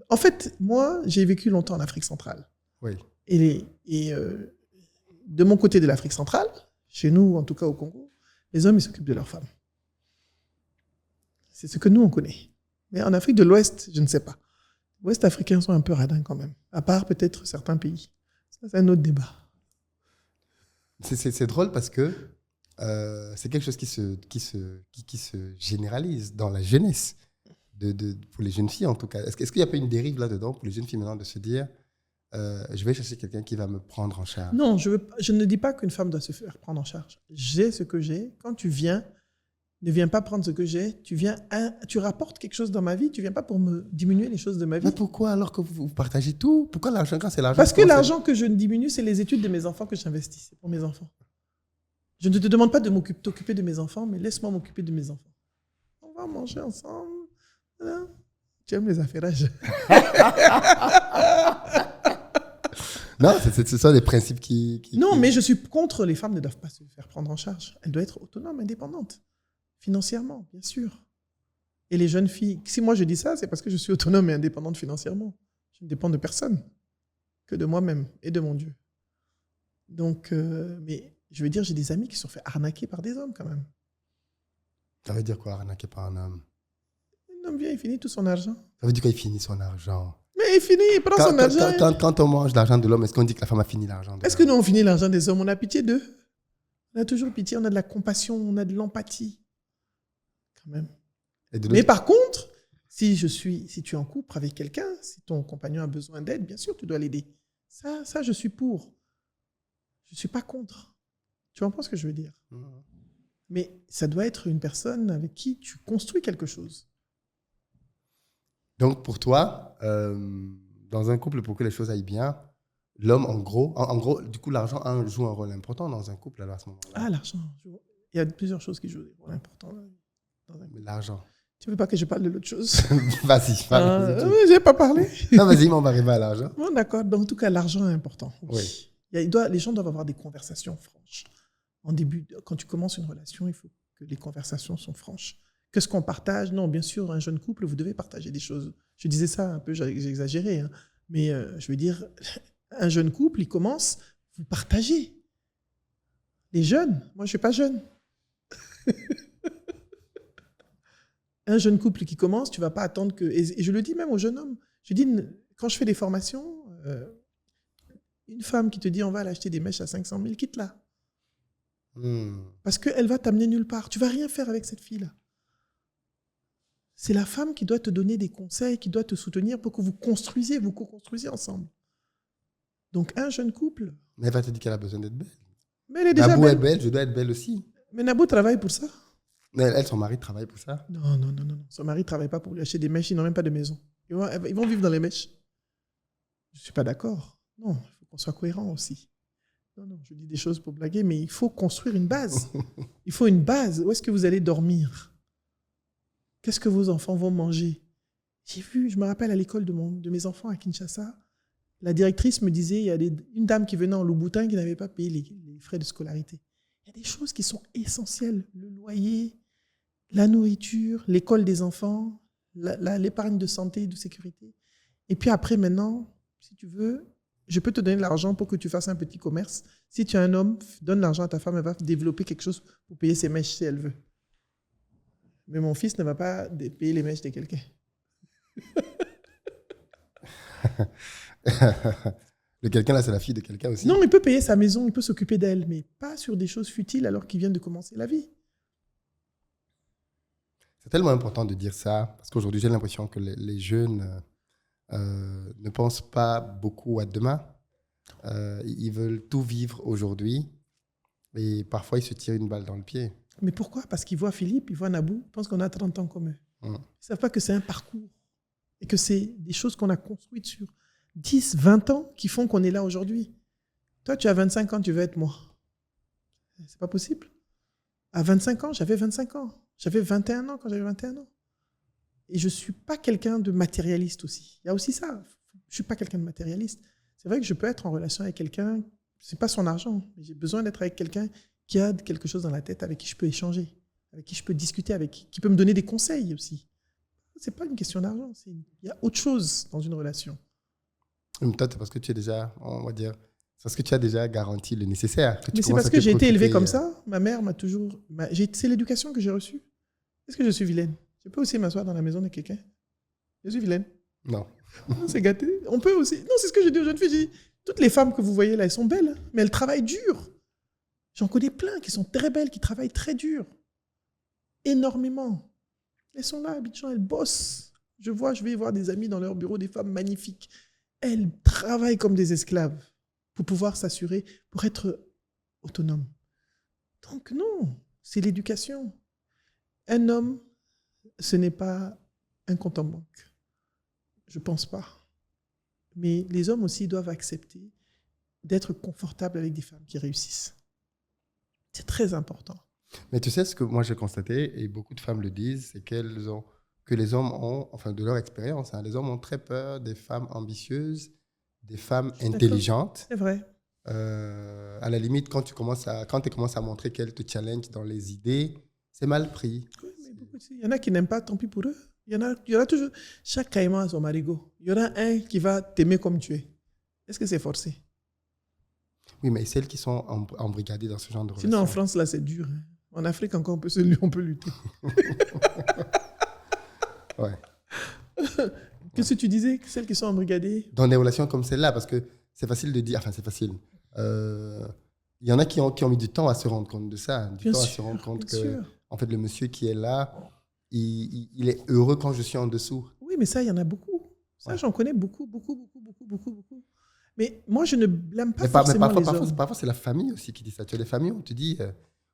En fait, moi, j'ai vécu longtemps en Afrique centrale. Oui. Et de mon côté de l'Afrique centrale, chez nous, en tout cas au Congo, les hommes, ils s'occupent de leurs femmes. C'est ce que nous, on connaît. Mais en Afrique de l'Ouest, je ne sais pas. Les Ouest africains sont un peu radins quand même, à part peut-être certains pays. Ça, c'est un autre débat. C'est drôle parce que c'est quelque chose qui se généralise dans la jeunesse, pour les jeunes filles en tout cas. Est-ce qu'il n'y a pas une dérive là-dedans pour les jeunes filles maintenant de se dire je vais chercher quelqu'un qui va me prendre en charge? Non, je ne dis pas qu'une femme doit se faire prendre en charge. J'ai ce que j'ai. Quand tu viens, ne viens pas prendre ce que j'ai. Tu rapportes quelque chose dans ma vie. Tu ne viens pas pour me diminuer les choses de ma vie. Mais pourquoi alors que vous partagez tout? Pourquoi l'argent quand c'est l'argent? Parce que l'argent que je ne diminue, c'est les études de mes enfants que j'investis. C'est pour mes enfants. Je ne te demande pas de t'occuper de mes enfants, mais laisse-moi m'occuper de mes enfants. On va manger ensemble. Voilà. Tu aimes les affairages. Non, ce sont des principes qui... Non, mais je suis contre les femmes ne doivent pas se faire prendre en charge. Elles doivent être autonomes, indépendantes. Financièrement, bien sûr. Et les jeunes filles, si moi je dis ça, c'est parce que je suis autonome et indépendante financièrement. Je ne dépends de personne, que de moi-même et de mon Dieu. Donc, mais je veux dire, j'ai des amis qui se sont fait arnaquer par des hommes quand même. Ça veut dire quoi, arnaquer par un homme? Un homme vient, il finit tout son argent. Ça veut dire qu'il finit son argent? Mais il finit, il prend son argent. Quand on mange l'argent de l'homme, est-ce qu'on dit que la femme a fini l'argent de l'homme? Est-ce que nous, on finit l'argent des hommes? On a pitié d'eux. On a toujours pitié, on a de la compassion, on a de l'empathie. Quand même. Mais par contre, si tu es en couple avec quelqu'un, si ton compagnon a besoin d'aide, bien sûr, tu dois l'aider. Ça, je suis pour. Je ne suis pas contre. Tu comprends ce que je veux dire? Mhm. Mais ça doit être une personne avec qui tu construis quelque chose. Donc, pour toi, dans un couple, pour que les choses aillent bien, l'homme, en gros, du coup, l'argent joue un rôle important dans un couple alors, à ce moment-là. Ah, l'argent. Il y a plusieurs choses qui jouent des rôles importants dans un couple. Mais l'argent. Tu ne veux pas que je parle de l'autre chose? Vas-y, parle. Je n'ai pas parlé. Non, vas-y, mais on va arriver à l'argent. Bon, d'accord. Donc, en tout cas, l'argent est important. Oui. Les gens doivent avoir des conversations franches. Quand tu commences une relation, il faut que les conversations sont franches. Qu'est-ce qu'on partage? Non, bien sûr, un jeune couple, vous devez partager des choses. Je disais ça un peu, j'ai exagéré. Hein. Mais je veux dire, un jeune couple, il commence, vous partagez. Les jeunes, moi, je ne suis pas jeune. Un jeune couple qui commence, tu ne vas pas attendre que... Et je le dis même aux jeunes hommes. Je dis, quand je fais des formations, une femme qui te dit on va aller acheter des mèches à 500 000, quitte-la. Parce qu'elle va t'amener nulle part. Tu ne vas rien faire avec cette fille-là. C'est la femme qui doit te donner des conseils, qui doit te soutenir pour que vous co-construisiez ensemble. Donc, un jeune couple... Mais elle va te dire qu'elle a besoin d'être belle. Mais elle est déjà Nabou belle. est belle, je dois être belle aussi. Mais Nabou travaille pour ça. Elle, son mari travaille pour ça. Non. Son mari ne travaille pas pour lui acheter des mèches, ils n'ont même pas de maison. Ils vont vivre dans les mèches. Je ne suis pas d'accord. Non, il faut qu'on soit cohérent aussi. Non, je dis des choses pour blaguer, mais il faut construire une base. Il faut une base. Où est-ce que vous allez dormir? Qu'est-ce que vos enfants vont manger? Je me rappelle à l'école de mes enfants à Kinshasa, la directrice me disait, il y a une dame qui venait en Louboutin qui n'avait pas payé les frais de scolarité. Il y a des choses qui sont essentielles. Le loyer, la nourriture, l'école des enfants, l'épargne de santé et de sécurité. Et puis après, maintenant, si tu veux, je peux te donner de l'argent pour que tu fasses un petit commerce. Si tu es un homme, donne l'argent à ta femme, elle va développer quelque chose pour payer ses mèches si elle veut. Mais mon fils ne va pas payer les mèches de quelqu'un. Le quelqu'un là, c'est la fille de quelqu'un aussi. Non, il peut payer sa maison, il peut s'occuper d'elle, mais pas sur des choses futiles alors qu'il vient de commencer la vie. C'est tellement important de dire ça, parce qu'aujourd'hui, j'ai l'impression que les jeunes ne pensent pas beaucoup à demain. Ils veulent tout vivre aujourd'hui et parfois, ils se tirent une balle dans le pied. Mais pourquoi? Parce qu'ils voient Philippe, ils voient Nabou, ils pensent qu'on a 30 ans comme eux. Ils ne savent pas que c'est un parcours et que c'est des choses qu'on a construites sur 10, 20 ans qui font qu'on est là aujourd'hui. Toi, tu as 25 ans, tu veux être moi. C'est pas possible. À 25 ans, j'avais 25 ans. J'avais 21 ans quand j'avais 21 ans. Et je ne suis pas quelqu'un de matérialiste aussi. Il y a aussi ça. Je ne suis pas quelqu'un de matérialiste. C'est vrai que je peux être en relation avec quelqu'un, ce n'est pas son argent, mais j'ai besoin d'être avec quelqu'un qui a quelque chose dans la tête, avec qui je peux échanger, avec qui je peux discuter, qui peut me donner des conseils aussi. Ce n'est pas une question d'argent. Il y a autre chose dans une relation. Mais toi, c'est parce que tu es déjà, on va dire, c'est parce que tu as déjà garanti le nécessaire. Mais c'est parce que j'ai été élevé comme ça. Ma mère m'a toujours... C'est l'éducation que j'ai reçue. Est-ce que je suis vilaine? Je peux aussi m'asseoir dans la maison de quelqu'un? Je suis vilaine? Non. C'est gâté. On peut aussi... Non, c'est ce que je dis aux jeunes filles. Je dis, toutes les femmes que vous voyez là, elles sont belles, mais elles travaillent dur. J'en connais plein qui sont très belles, qui travaillent très dur. Énormément. Elles sont là, à Abidjan, elles bossent. Je vais voir des amis dans leur bureau, des femmes magnifiques. Elles travaillent comme des esclaves pour pouvoir s'assurer, pour être autonomes. Donc non, c'est l'éducation. Un homme, ce n'est pas un compte en banque. Je ne pense pas. Mais les hommes aussi doivent accepter d'être confortables avec des femmes qui réussissent. C'est très important. Mais tu sais ce que moi j'ai constaté, et beaucoup de femmes le disent, c'est que les hommes ont, enfin de leur expérience, les hommes ont très peur des femmes ambitieuses, des femmes intelligentes. C'est vrai. À la limite, quand tu commences à montrer qu'elles te challenge dans les idées, c'est mal pris. Oui, mais il y en a qui n'aiment pas, tant pis pour eux. Il y aura toujours... Chaque caïman a son marigot. Il y aura un qui va t'aimer comme tu es. Est-ce que c'est forcé? Oui, mais celles qui sont embrigadées dans ce genre de relation. Sinon, en France, là, c'est dur. Hein. En Afrique, encore, on peut lutter. Ouais. Qu'est-ce que tu disais? Celles qui sont embrigadées? Dans des relations comme celle-là, parce que c'est facile de dire... Enfin, c'est facile. Il y en a qui ont mis du temps à se rendre compte de ça. À se rendre compte que, en fait, le monsieur qui est là, il est heureux quand je suis en dessous. Oui, mais ça, il y en a beaucoup. Ça, j'en connais beaucoup. Mais moi, je ne blâme pas Mais forcément les hommes. parfois, c'est la famille aussi qui dit ça. Tu as des familles où on te dit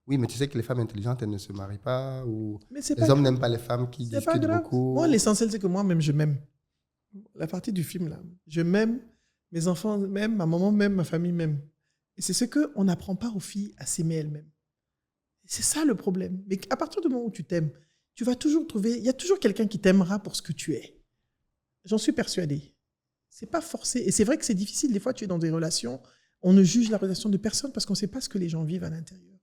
oui, mais tu sais que les femmes intelligentes, elles ne se marient pas. Ou Mais c'est les pas hommes grave. n'aiment pas les femmes qui C'est pas discutent grave. beaucoup. Moi, l'essentiel, c'est que moi-même, je m'aime. La partie du film, là. Je m'aime, mes enfants m'aiment, ma maman m'aime, ma famille m'aime. Et c'est ce qu'on n'apprend pas aux filles à s'aimer elles-mêmes. Et c'est ça le problème. Mais à partir du moment où tu t'aimes, tu vas toujours trouver... Il y a toujours quelqu'un qui t'aimera pour ce que tu es. J'en suis persuadée. C'est pas forcé. Et c'est vrai que c'est difficile. Des fois, tu es dans des relations, on ne juge la relation de personne parce qu'on ne sait pas ce que les gens vivent à l'intérieur.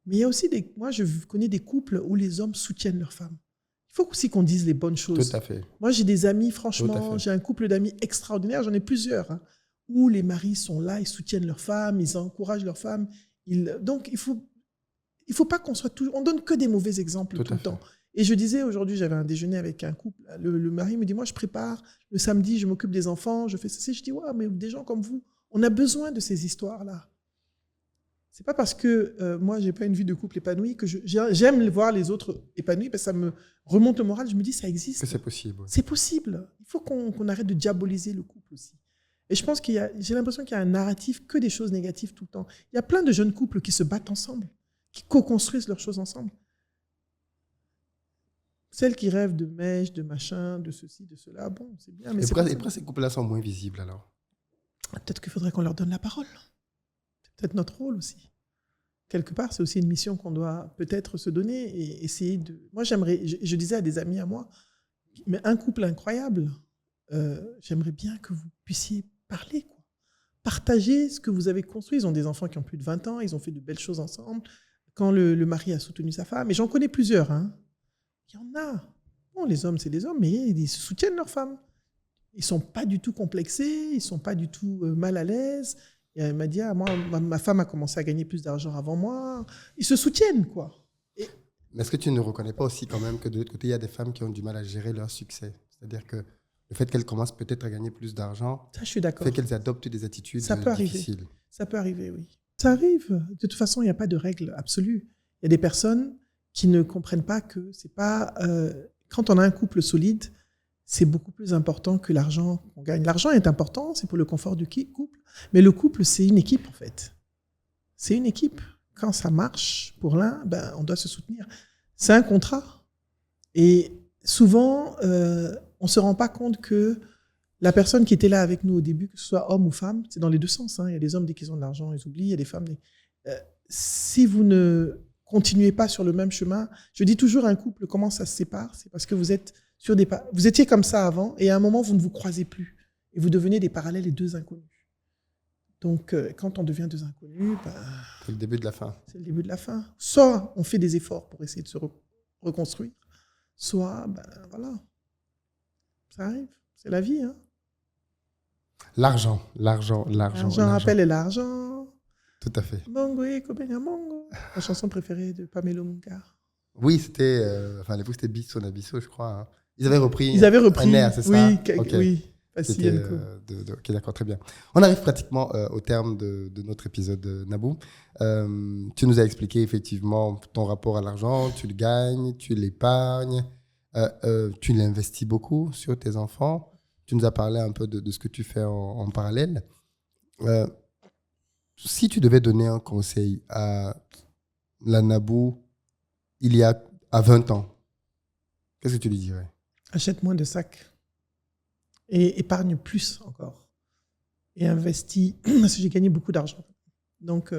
Mais il y a aussi moi, je connais des couples où les hommes soutiennent leurs femmes. Il faut aussi qu'on dise les bonnes choses. Tout à fait. Moi, j'ai des amis, Tout à franchement, fait. j'ai un couple d'amis extraordinaire, j'en ai plusieurs, hein, où les maris sont là, ils soutiennent leurs femmes, ils encouragent leurs femmes. Donc, il faut pas qu'on soit toujours... On donne que des mauvais exemples tout le temps. Et je disais, aujourd'hui, j'avais un déjeuner avec un couple, le mari me dit, moi, je prépare, le samedi, je m'occupe des enfants, je fais ceci. Je dis, ouais, mais des gens comme vous, on a besoin de ces histoires-là. C'est pas parce que moi, j'ai pas une vie de couple épanouie que j'aime voir les autres épanouis, parce que ça me remonte le moral. Je me dis, ça existe. Que c'est possible. C'est possible. Il faut qu'on arrête de diaboliser le couple aussi. Et je pense j'ai l'impression qu'il y a un narratif que des choses négatives tout le temps. Il y a plein de jeunes couples qui se battent ensemble, qui co-construisent leurs choses ensemble. Celles qui rêvent de mèches, de machin, de ceci, de cela, bon, c'est bien. Mais et pourquoi ces couples-là sont moins visibles alors? Peut-être qu'il faudrait qu'on leur donne la parole. C'est peut-être notre rôle aussi. Quelque part, c'est aussi une mission qu'on doit peut-être se donner et essayer de... Moi, je disais à des amis à moi, mais un couple incroyable, j'aimerais bien que vous puissiez parler, quoi. Partager ce que vous avez construit. Ils ont des enfants qui ont plus de 20 ans, ils ont fait de belles choses ensemble. Quand le mari a soutenu sa femme, et j'en connais plusieurs, hein. Il y en a. Bon, les hommes, c'est des hommes, mais ils soutiennent leur femme. Ils ne sont pas du tout complexés, ils ne sont pas du tout mal à l'aise. Et elle m'a dit, moi, ma femme a commencé à gagner plus d'argent avant moi. Ils se soutiennent, quoi. Mais est-ce que tu ne reconnais pas aussi quand même que de l'autre côté, il y a des femmes qui ont du mal à gérer leur succès? C'est-à-dire que le fait qu'elles commencent peut-être à gagner plus d'argent, ça, je suis d'accord, fait qu'elles adoptent des attitudes difficiles. Ça peut arriver, oui. Ça arrive. De toute façon, il n'y a pas de règle absolue. Il y a des personnes qui ne comprennent pas que c'est pas... quand on a un couple solide, c'est beaucoup plus important que l'argent qu'on gagne. L'argent est important, c'est pour le confort du couple, mais le couple, c'est une équipe, en fait. C'est une équipe. Quand ça marche pour l'un, on doit se soutenir. C'est un contrat. Et souvent, on ne se rend pas compte que la personne qui était là avec nous au début, que ce soit homme ou femme, c'est dans les deux sens, hein. Il y a des hommes, dès qu'ils ont de l'argent, ils oublient. Il y a des femmes... si vous ne continuez pas sur le même chemin, je dis toujours, un couple, comment ça se sépare? C'est parce que vous êtes sur des... Vous étiez comme ça avant, et à un moment, vous ne vous croisez plus. Et vous devenez des parallèles et deux inconnus. Donc, quand on devient deux inconnus, c'est le début de la fin. C'est le début de la fin. Soit on fait des efforts pour essayer de se reconstruire, soit, voilà, ça arrive. C'est la vie, hein. L'argent. L'argent appelle l'argent. Tout à fait. Mongo et Kobenya Mongo. La chanson préférée de Pamelo Munkar. Oui, c'était... à l'époque, c'était Bisso Nabisso, je crois. Hein. Ils avaient repris un air, c'est oui, ça? Okay. Oui. Ok, d'accord, très bien. On arrive pratiquement au terme de notre épisode, Nabou. Tu nous as expliqué effectivement ton rapport à l'argent, tu le gagnes, tu l'épargnes, tu l'investis beaucoup sur tes enfants. Tu nous as parlé un peu de ce que tu fais en parallèle. Si tu devais donner un conseil à la Nabou il y a à 20 ans, qu'est-ce que tu lui dirais? Achète moins de sacs. Et épargne plus encore. Et investis, parce que j'ai gagné beaucoup d'argent. Donc,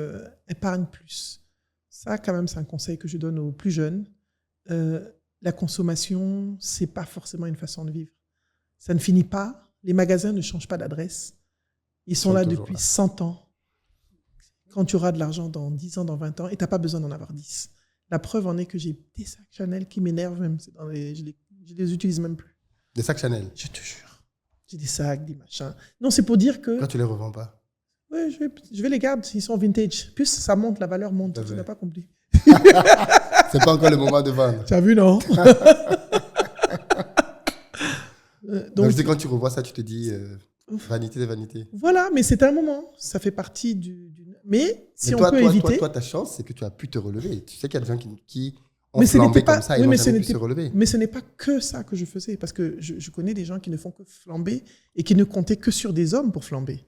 épargne plus. Ça, quand même, c'est un conseil que je donne aux plus jeunes. La consommation, c'est pas forcément une façon de vivre. Ça ne finit pas. Les magasins ne changent pas d'adresse. Ils sont là depuis 100 ans. Quand tu auras de l'argent dans 10 ans, dans 20 ans, et tu n'as pas besoin d'en avoir 10. La preuve en est que j'ai des sacs Chanel qui m'énervent même. Je les utilise même plus. Des sacs Chanel? Je te jure. J'ai des sacs, des machins. Non, c'est pour dire que... Quand tu les revends pas? Oui, je vais les garder s'ils sont vintage. Plus ça monte, la valeur monte. Tu n'as pas compris. C'est pas encore le moment de vendre. Tu as vu, non? Donc, quand tu revois ça, tu te dis vanité de vanité. Voilà, mais c'est un moment. Ça fait partie du... Mais si on peut éviter... Toi, ta chance, c'est que tu as pu te relever. Tu sais qu'il y a des gens qui ont flambé comme ça et n'ont jamais pu se relever. Mais ce n'est pas que ça que je faisais. Parce que je connais des gens qui ne font que flamber et qui ne comptaient que sur des hommes pour flamber.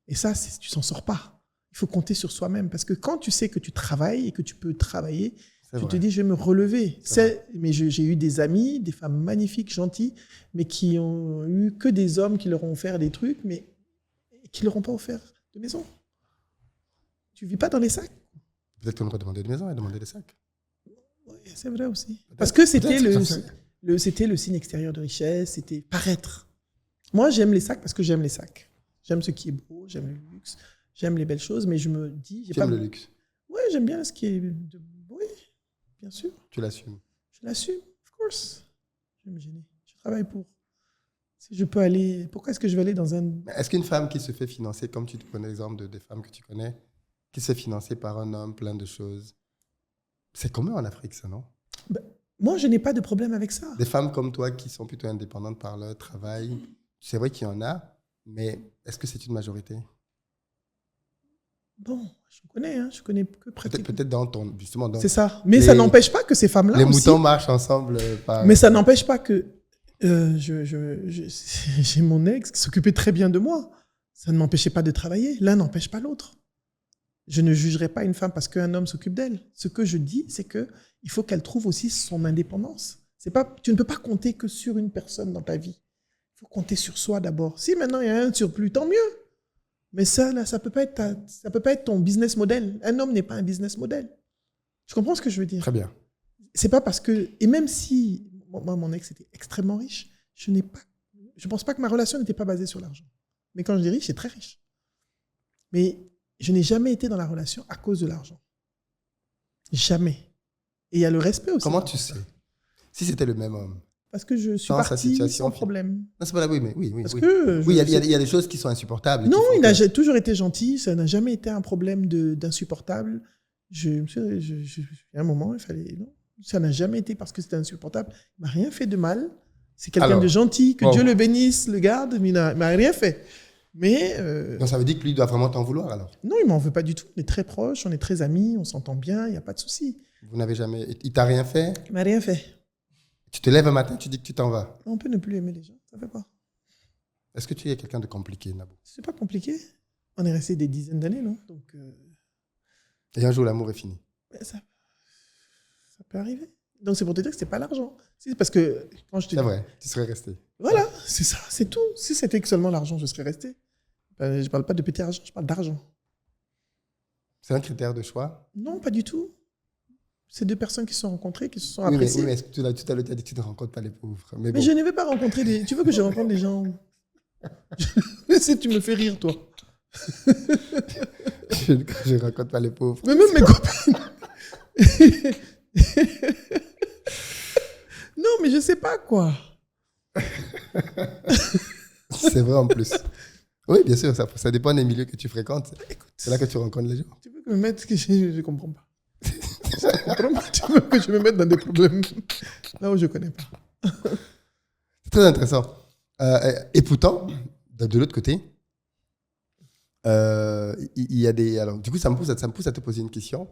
Et ça, tu s'en sors pas. Il faut compter sur soi-même. Parce que quand tu sais que tu travailles et que tu peux travailler, tu te dis, je vais me relever. Mais j'ai eu des amis, des femmes magnifiques, gentilles, mais qui ont eu que des hommes qui leur ont offert des trucs, mais qui ne leur ont pas offert de maison. Tu ne vis pas dans les sacs. Peut-être qu'on aurait demandé de maison et demandé des sacs. Oui, c'est vrai aussi. Parce que c'était le signe extérieur de richesse, c'était paraître. Moi, j'aime les sacs parce que j'aime les sacs. J'aime ce qui est beau, j'aime le luxe, j'aime les belles choses, mais je me dis... J'aime le luxe. Oui, j'aime bien ce qui est... Oui, bien sûr. Tu l'assumes. Je l'assume, of course. Je vais me gêner. Je travaille pour. Si je peux aller... Pourquoi est-ce que je vais aller dans un... Est-ce qu'une femme qui se fait financer, comme tu te prenais l'exemple des femmes que tu connais, qui se fait financer par un homme, plein de choses, c'est commun en Afrique, ça, non? Moi, je n'ai pas de problème avec ça. Des femmes comme toi qui sont plutôt indépendantes par leur travail, c'est vrai qu'il y en a, mais est-ce que c'est une majorité? Bon, je connais que pratiquement. Peut-être dans ton... Justement, c'est ça. Mais ça n'empêche pas que ces femmes-là les aussi... moutons marchent ensemble. Mais ça n'empêche pas que j'ai mon ex qui s'occupait très bien de moi. Ça ne m'empêchait pas de travailler. L'un n'empêche pas l'autre. Je ne jugerai pas une femme parce qu'un homme s'occupe d'elle. Ce que je dis, c'est qu'il faut qu'elle trouve aussi son indépendance. Tu ne peux pas compter que sur une personne dans ta vie. Il faut compter sur soi d'abord. Si maintenant il y a un surplus, tant mieux. Mais ça ne peut pas être ton business model. Un homme n'est pas un business model. Tu comprends ce que je veux dire? Très bien. C'est pas parce que... Et même si moi, mon ex était extrêmement riche, je ne pense pas que ma relation n'était pas basée sur l'argent. Mais quand je dis riche, c'est très riche. Mais je n'ai jamais été dans la relation à cause de l'argent. Jamais. Et il y a le respect aussi. Comment tu sais? Si c'était le même homme. Parce que je suis partie sans problème. Non, c'est pas la oui, mais oui. Parce que il y a des choses qui sont insupportables. Non, il a toujours été gentil. Ça n'a jamais été un problème d'insupportable. À un moment, il fallait... Non, ça n'a jamais été parce que c'était insupportable. Il m'a rien fait de mal. C'est quelqu'un de gentil, que Dieu le bénisse, le garde, mais il m'a rien fait. Mais... Donc ça veut dire que lui doit vraiment t'en vouloir alors? Non, il m'en veut pas du tout. On est très proches, on est très amis, on s'entend bien, il n'y a pas de souci. Vous n'avez jamais... Il t'a rien fait? Il m'a rien fait. Tu te lèves un matin, tu dis que tu t'en vas. On peut ne plus aimer les gens, ça fait pas. Est-ce que tu es quelqu'un de compliqué, Nabou? C'est pas compliqué. On est resté des dizaines d'années, non? Donc, Et un jour, l'amour est fini. Ça peut arriver. Donc, c'est pour te dire que c'est pas l'argent. C'est parce que quand je te dis... C'est vrai, tu serais resté. Voilà, c'est ça, c'est tout. Si c'était que seulement l'argent, je serais resté. Je parle pas de petit argent, je parle d'argent. C'est un critère de choix? Non, pas du tout. C'est deux personnes qui se sont rencontrées, qui se sont appréciées. Oui, mais est-ce que tout à l'heure, tu as dit que tu ne rencontres pas les pauvres? Mais je ne vais pas rencontrer des... Tu veux que je rencontre des gens? Si tu me fais rire, toi. Je ne rencontre pas les pauvres. Mais même mes copines. Non, mais je ne sais pas quoi. C'est vrai en plus. Oui, bien sûr, ça dépend des milieux que tu fréquentes. C'est là que tu rencontres les gens. Tu veux que je me mette... Je ne comprends pas. Tu veux que je me mette dans des problèmes là où je ne connais pas. C'est très intéressant. Et pourtant, de l'autre côté, il y a des... Alors, du coup, ça me pousse à te poser une question.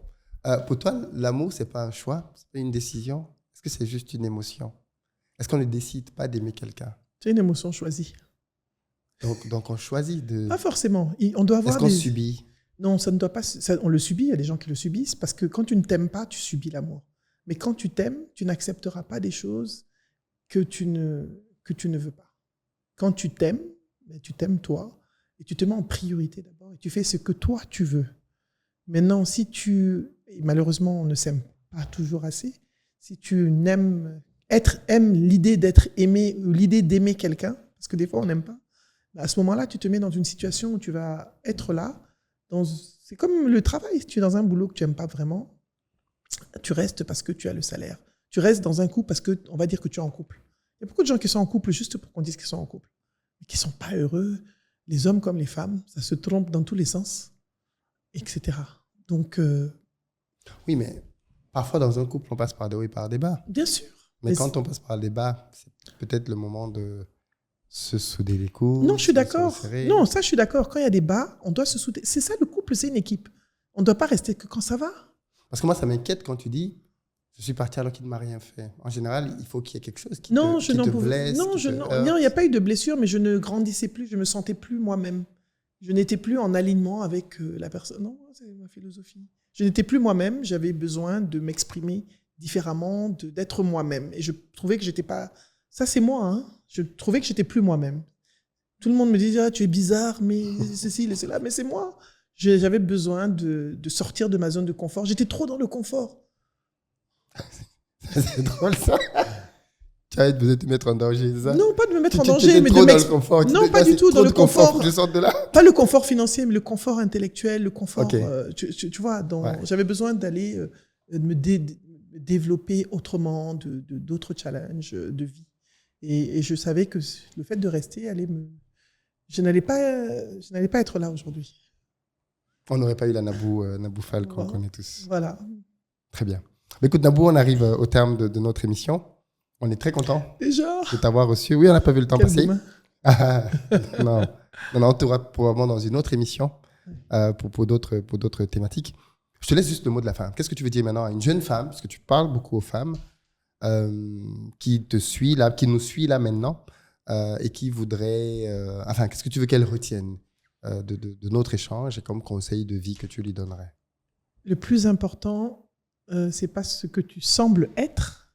Pour toi, l'amour, ce n'est pas un choix, c'est une décision? Est-ce que c'est juste une émotion? Est-ce qu'on ne décide pas d'aimer quelqu'un? C'est une émotion choisie. Donc on choisit de... Pas forcément. On doit avoir Est-ce qu'on subit? Non, ça ne doit pas. On le subit, il y a des gens qui le subissent, parce que quand tu ne t'aimes pas, tu subis l'amour. Mais quand tu t'aimes, tu n'accepteras pas des choses que tu ne veux pas. Quand tu t'aimes toi, et tu te mets en priorité d'abord, et tu fais ce que toi tu veux. Maintenant, et malheureusement, on ne s'aime pas toujours assez, si tu aimes l'idée d'être aimé, ou l'idée d'aimer quelqu'un, parce que des fois on n'aime pas, à ce moment-là, tu te mets dans une situation où tu vas être là. C'est comme le travail. Si tu es dans un boulot que tu n'aimes pas vraiment, tu restes parce que tu as le salaire. Tu restes dans un couple parce qu'on va dire que tu es en couple. Il y a beaucoup de gens qui sont en couple juste pour qu'on dise qu'ils sont en couple, mais qui ne sont pas heureux. Les hommes comme les femmes, ça se trompe dans tous les sens, etc. Donc... Oui, mais parfois dans un couple, on passe par des hauts et par des bas. Bien sûr. Mais quand on passe par des bas, c'est peut-être le moment de... se souder les coudes. Non, je suis d'accord. Non, ça, je suis d'accord. Quand il y a des bas, on doit se souder. C'est ça, le couple, c'est une équipe. On ne doit pas rester que quand ça va. Parce que moi, ça m'inquiète quand tu dis « je suis parti alors qu'il ne m'a rien fait ». En général, il faut qu'il y ait quelque chose qui te blesse. Non, il n'y a pas eu de blessure, mais je ne grandissais plus, je ne me sentais plus moi-même. je n'étais plus en alignement avec la personne. Non, c'est ma philosophie. Je n'étais plus moi-même, j'avais besoin de m'exprimer différemment, d'être moi-même. Et je trouvais que j'étais pas... Ça, c'est moi, hein. Je trouvais que j'étais plus moi-même. Tout le monde me disait, ah, tu es bizarre, mais ceci, cela, mais c'est moi. J'avais besoin de sortir de ma zone de confort. J'étais trop dans le confort. C'est drôle, ça. Tu as besoin de te mettre en danger, c'est ça? Non, pas de me mettre en Tu danger, mais trop de dans le confort. Non, pas du tout dans le confort. Faut que je sorte de là. Pas le confort financier, mais le confort intellectuel, le confort. Okay. Tu vois, j'avais besoin d'aller me développer autrement, d'autres challenges de vie. Et je savais que le fait de rester allait me... Je n'allais pas être là aujourd'hui. On n'aurait pas eu la Nabou Fall qu'on connaît tous. Voilà. Très bien. Mais écoute, Nabou, on arrive au terme de notre émission. On est très content de t'avoir reçu. Oui, on n'a pas vu le temps passer. Non, on te verra probablement dans une autre émission pour d'autres thématiques. Je te laisse juste le mot de la fin. Qu'est-ce que tu veux dire maintenant à une jeune femme, parce que tu parles beaucoup aux femmes, qui te suit là, qui nous suit là maintenant, et qui voudrait... qu'est-ce que tu veux qu'elle retienne de notre échange et comme conseil de vie que tu lui donnerais? Le plus important, c'est pas ce que tu sembles être,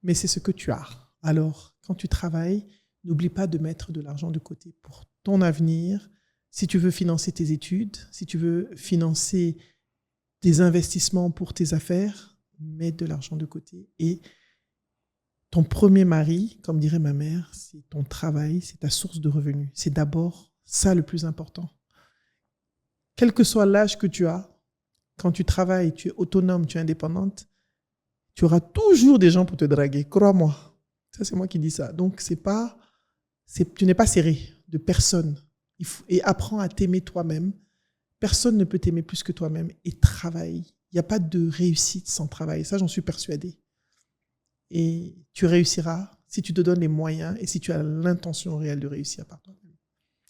mais c'est ce que tu as. Alors, quand tu travailles, n'oublie pas de mettre de l'argent de côté pour ton avenir. Si tu veux financer tes études, si tu veux financer des investissements pour tes affaires, mets de l'argent de côté. Et ton premier mari, comme dirait ma mère, c'est ton travail, c'est ta source de revenus. C'est d'abord ça le plus important. Quel que soit l'âge que tu as, quand tu travailles, tu es autonome, tu es indépendante, tu auras toujours des gens pour te draguer, crois-moi. Ça, c'est moi qui dis ça. Donc, tu n'es pas serré de personne. Et apprends à t'aimer toi-même. Personne ne peut t'aimer plus que toi-même. Et travaille. Il n'y a pas de réussite sans travail. Ça, j'en suis persuadée. Et tu réussiras si tu te donnes les moyens et si tu as l'intention réelle de réussir par toi-même.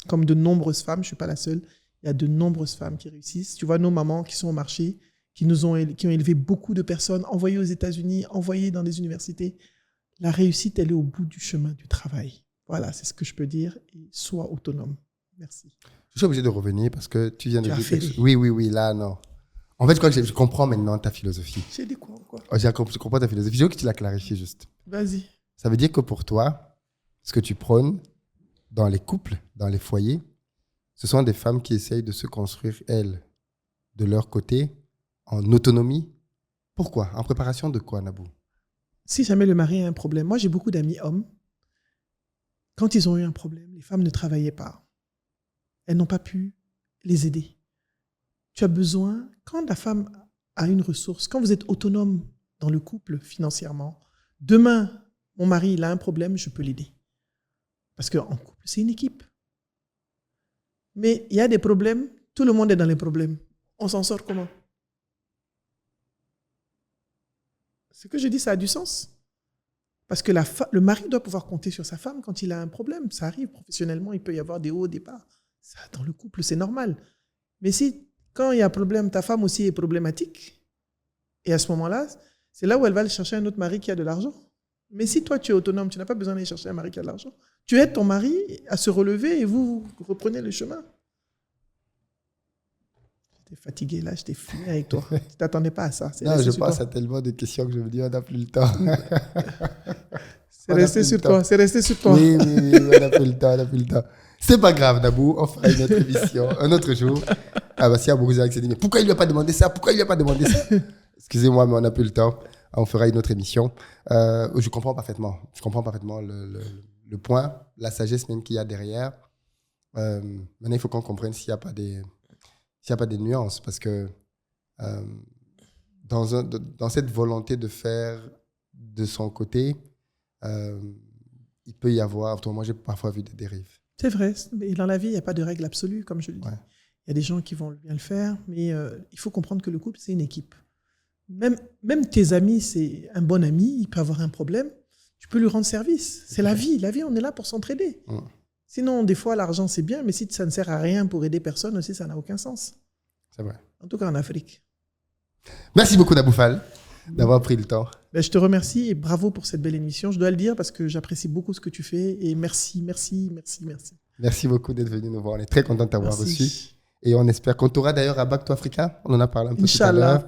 Comme de nombreuses femmes, je ne suis pas la seule, il y a de nombreuses femmes qui réussissent. Tu vois, nos mamans qui sont au marché, qui ont élevé beaucoup de personnes, envoyées aux États-Unis, envoyées dans des universités. La réussite, elle est au bout du chemin du travail. Voilà, c'est ce que je peux dire. Et sois autonome. Merci. Je suis obligé de revenir parce que tu viens de dire... Oui, là, non. En fait, je crois que je comprends maintenant ta philosophie. J'ai dit quoi? Je comprends ta philosophie. Je veux que tu la clarifies juste. Vas-y. Ça veut dire que pour toi, ce que tu prônes dans les couples, dans les foyers, ce sont des femmes qui essayent de se construire, elles, de leur côté, en autonomie. Pourquoi? En préparation de quoi, Nabou? Si jamais le mari a un problème, moi j'ai beaucoup d'amis hommes, quand ils ont eu un problème, les femmes ne travaillaient pas. Elles n'ont pas pu les aider. Tu as besoin, quand la femme a une ressource, quand vous êtes autonome dans le couple financièrement, demain, mon mari il a un problème, je peux l'aider. Parce qu'en couple, c'est une équipe. Mais il y a des problèmes, tout le monde est dans les problèmes. On s'en sort comment? Ce que je dis, ça a du sens. Parce que le mari doit pouvoir compter sur sa femme quand il a un problème. Ça arrive professionnellement, il peut y avoir des hauts, des bas. Ça, dans le couple, c'est normal. Mais si, quand il y a un problème, ta femme aussi est problématique, et à ce moment-là, c'est là où elle va aller chercher un autre mari qui a de l'argent. Mais si toi, tu es autonome, tu n'as pas besoin d'aller chercher un mari qui a de l'argent. Tu aides ton mari à se relever et vous reprenez le chemin. J'étais fatigué là, j'étais fini avec toi. Tu ne t'attendais pas à ça. Non, je pense à tellement de questions que je me dis, on n'a plus le temps. C'est resté sur toi. Oui, on n'a plus le temps. C'est pas grave, Nabou, on fera une autre émission, un autre jour. Ah bah, si il y a beaucoup de gens qui se disent, mais pourquoi il ne lui a pas demandé ça? Excusez-moi, mais on n'a plus le temps. On fera une autre émission. Je comprends parfaitement. Le point, la sagesse même qu'il y a derrière. Maintenant, il faut qu'on comprenne s'il n'y a pas des nuances. Parce que dans cette volonté de faire de son côté, il peut y avoir... Moi, j'ai parfois vu des dérives. C'est vrai. Mais dans la vie, il n'y a pas de règle absolue, comme je le dis. Ouais. Il y a des gens qui vont bien le faire, mais il faut comprendre que le couple, c'est une équipe. Même tes amis, c'est un bon ami, il peut avoir un problème, tu peux lui rendre service. C'est la vie. La vie, on est là pour s'entraider. Sinon, des fois, l'argent, c'est bien, mais si ça ne sert à rien pour aider personne aussi, ça n'a aucun sens. C'est vrai. En tout cas, en Afrique. Merci beaucoup, Nabou Fall, d'avoir pris le temps. Je te remercie et bravo pour cette belle émission. Je dois le dire parce que j'apprécie beaucoup ce que tu fais et merci. Merci beaucoup d'être venu nous voir. On est très content de t'avoir Merci. reçu. Et on espère qu'on t'aura d'ailleurs à Back to Africa. On en a parlé un peu tout à Inch'Allah.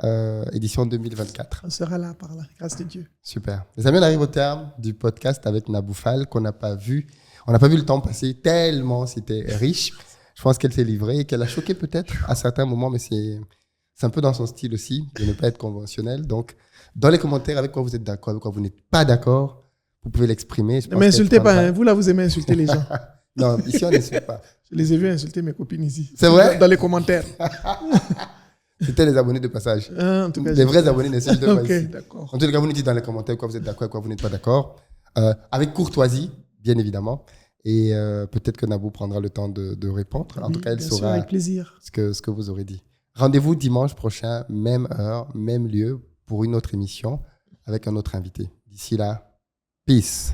l'heure. Édition 2024. On sera là par la grâce de Dieu. Super. Les amis, on arrive au terme du podcast avec Naboufal qu'on n'a pas vu. On n'a pas vu le temps passer tellement c'était riche. Je pense qu'elle s'est livrée et qu'elle a choqué peut-être à certains moments, mais c'est un peu dans son style aussi de ne pas être conventionnel. Donc, dans les commentaires, avec quoi vous êtes d'accord, avec quoi vous n'êtes pas d'accord, vous pouvez l'exprimer. Je Ne pense m'insultez qu'elle pas, prendra- hein. Vous là, vous aimez insulter les gens. Non, ici, on n'insulte pas. Je les ai vus insulter mes copines ici. C'est vrai? Dans les commentaires. C'était les abonnés de passage. En tout cas, Les vrais abonnés n'insultent pas Ok, ici. d'accord. En tout cas, vous nous dites dans les commentaires quoi vous êtes d'accord, quoi vous n'êtes pas d'accord. Avec courtoisie, bien évidemment. Et peut-être que Nabou prendra le temps de répondre. En Oui, tout cas, elle bien sûr, saura avec plaisir. ce que vous aurez dit. Rendez-vous dimanche prochain, même heure, même lieu, pour une autre émission avec un autre invité. D'ici là, peace.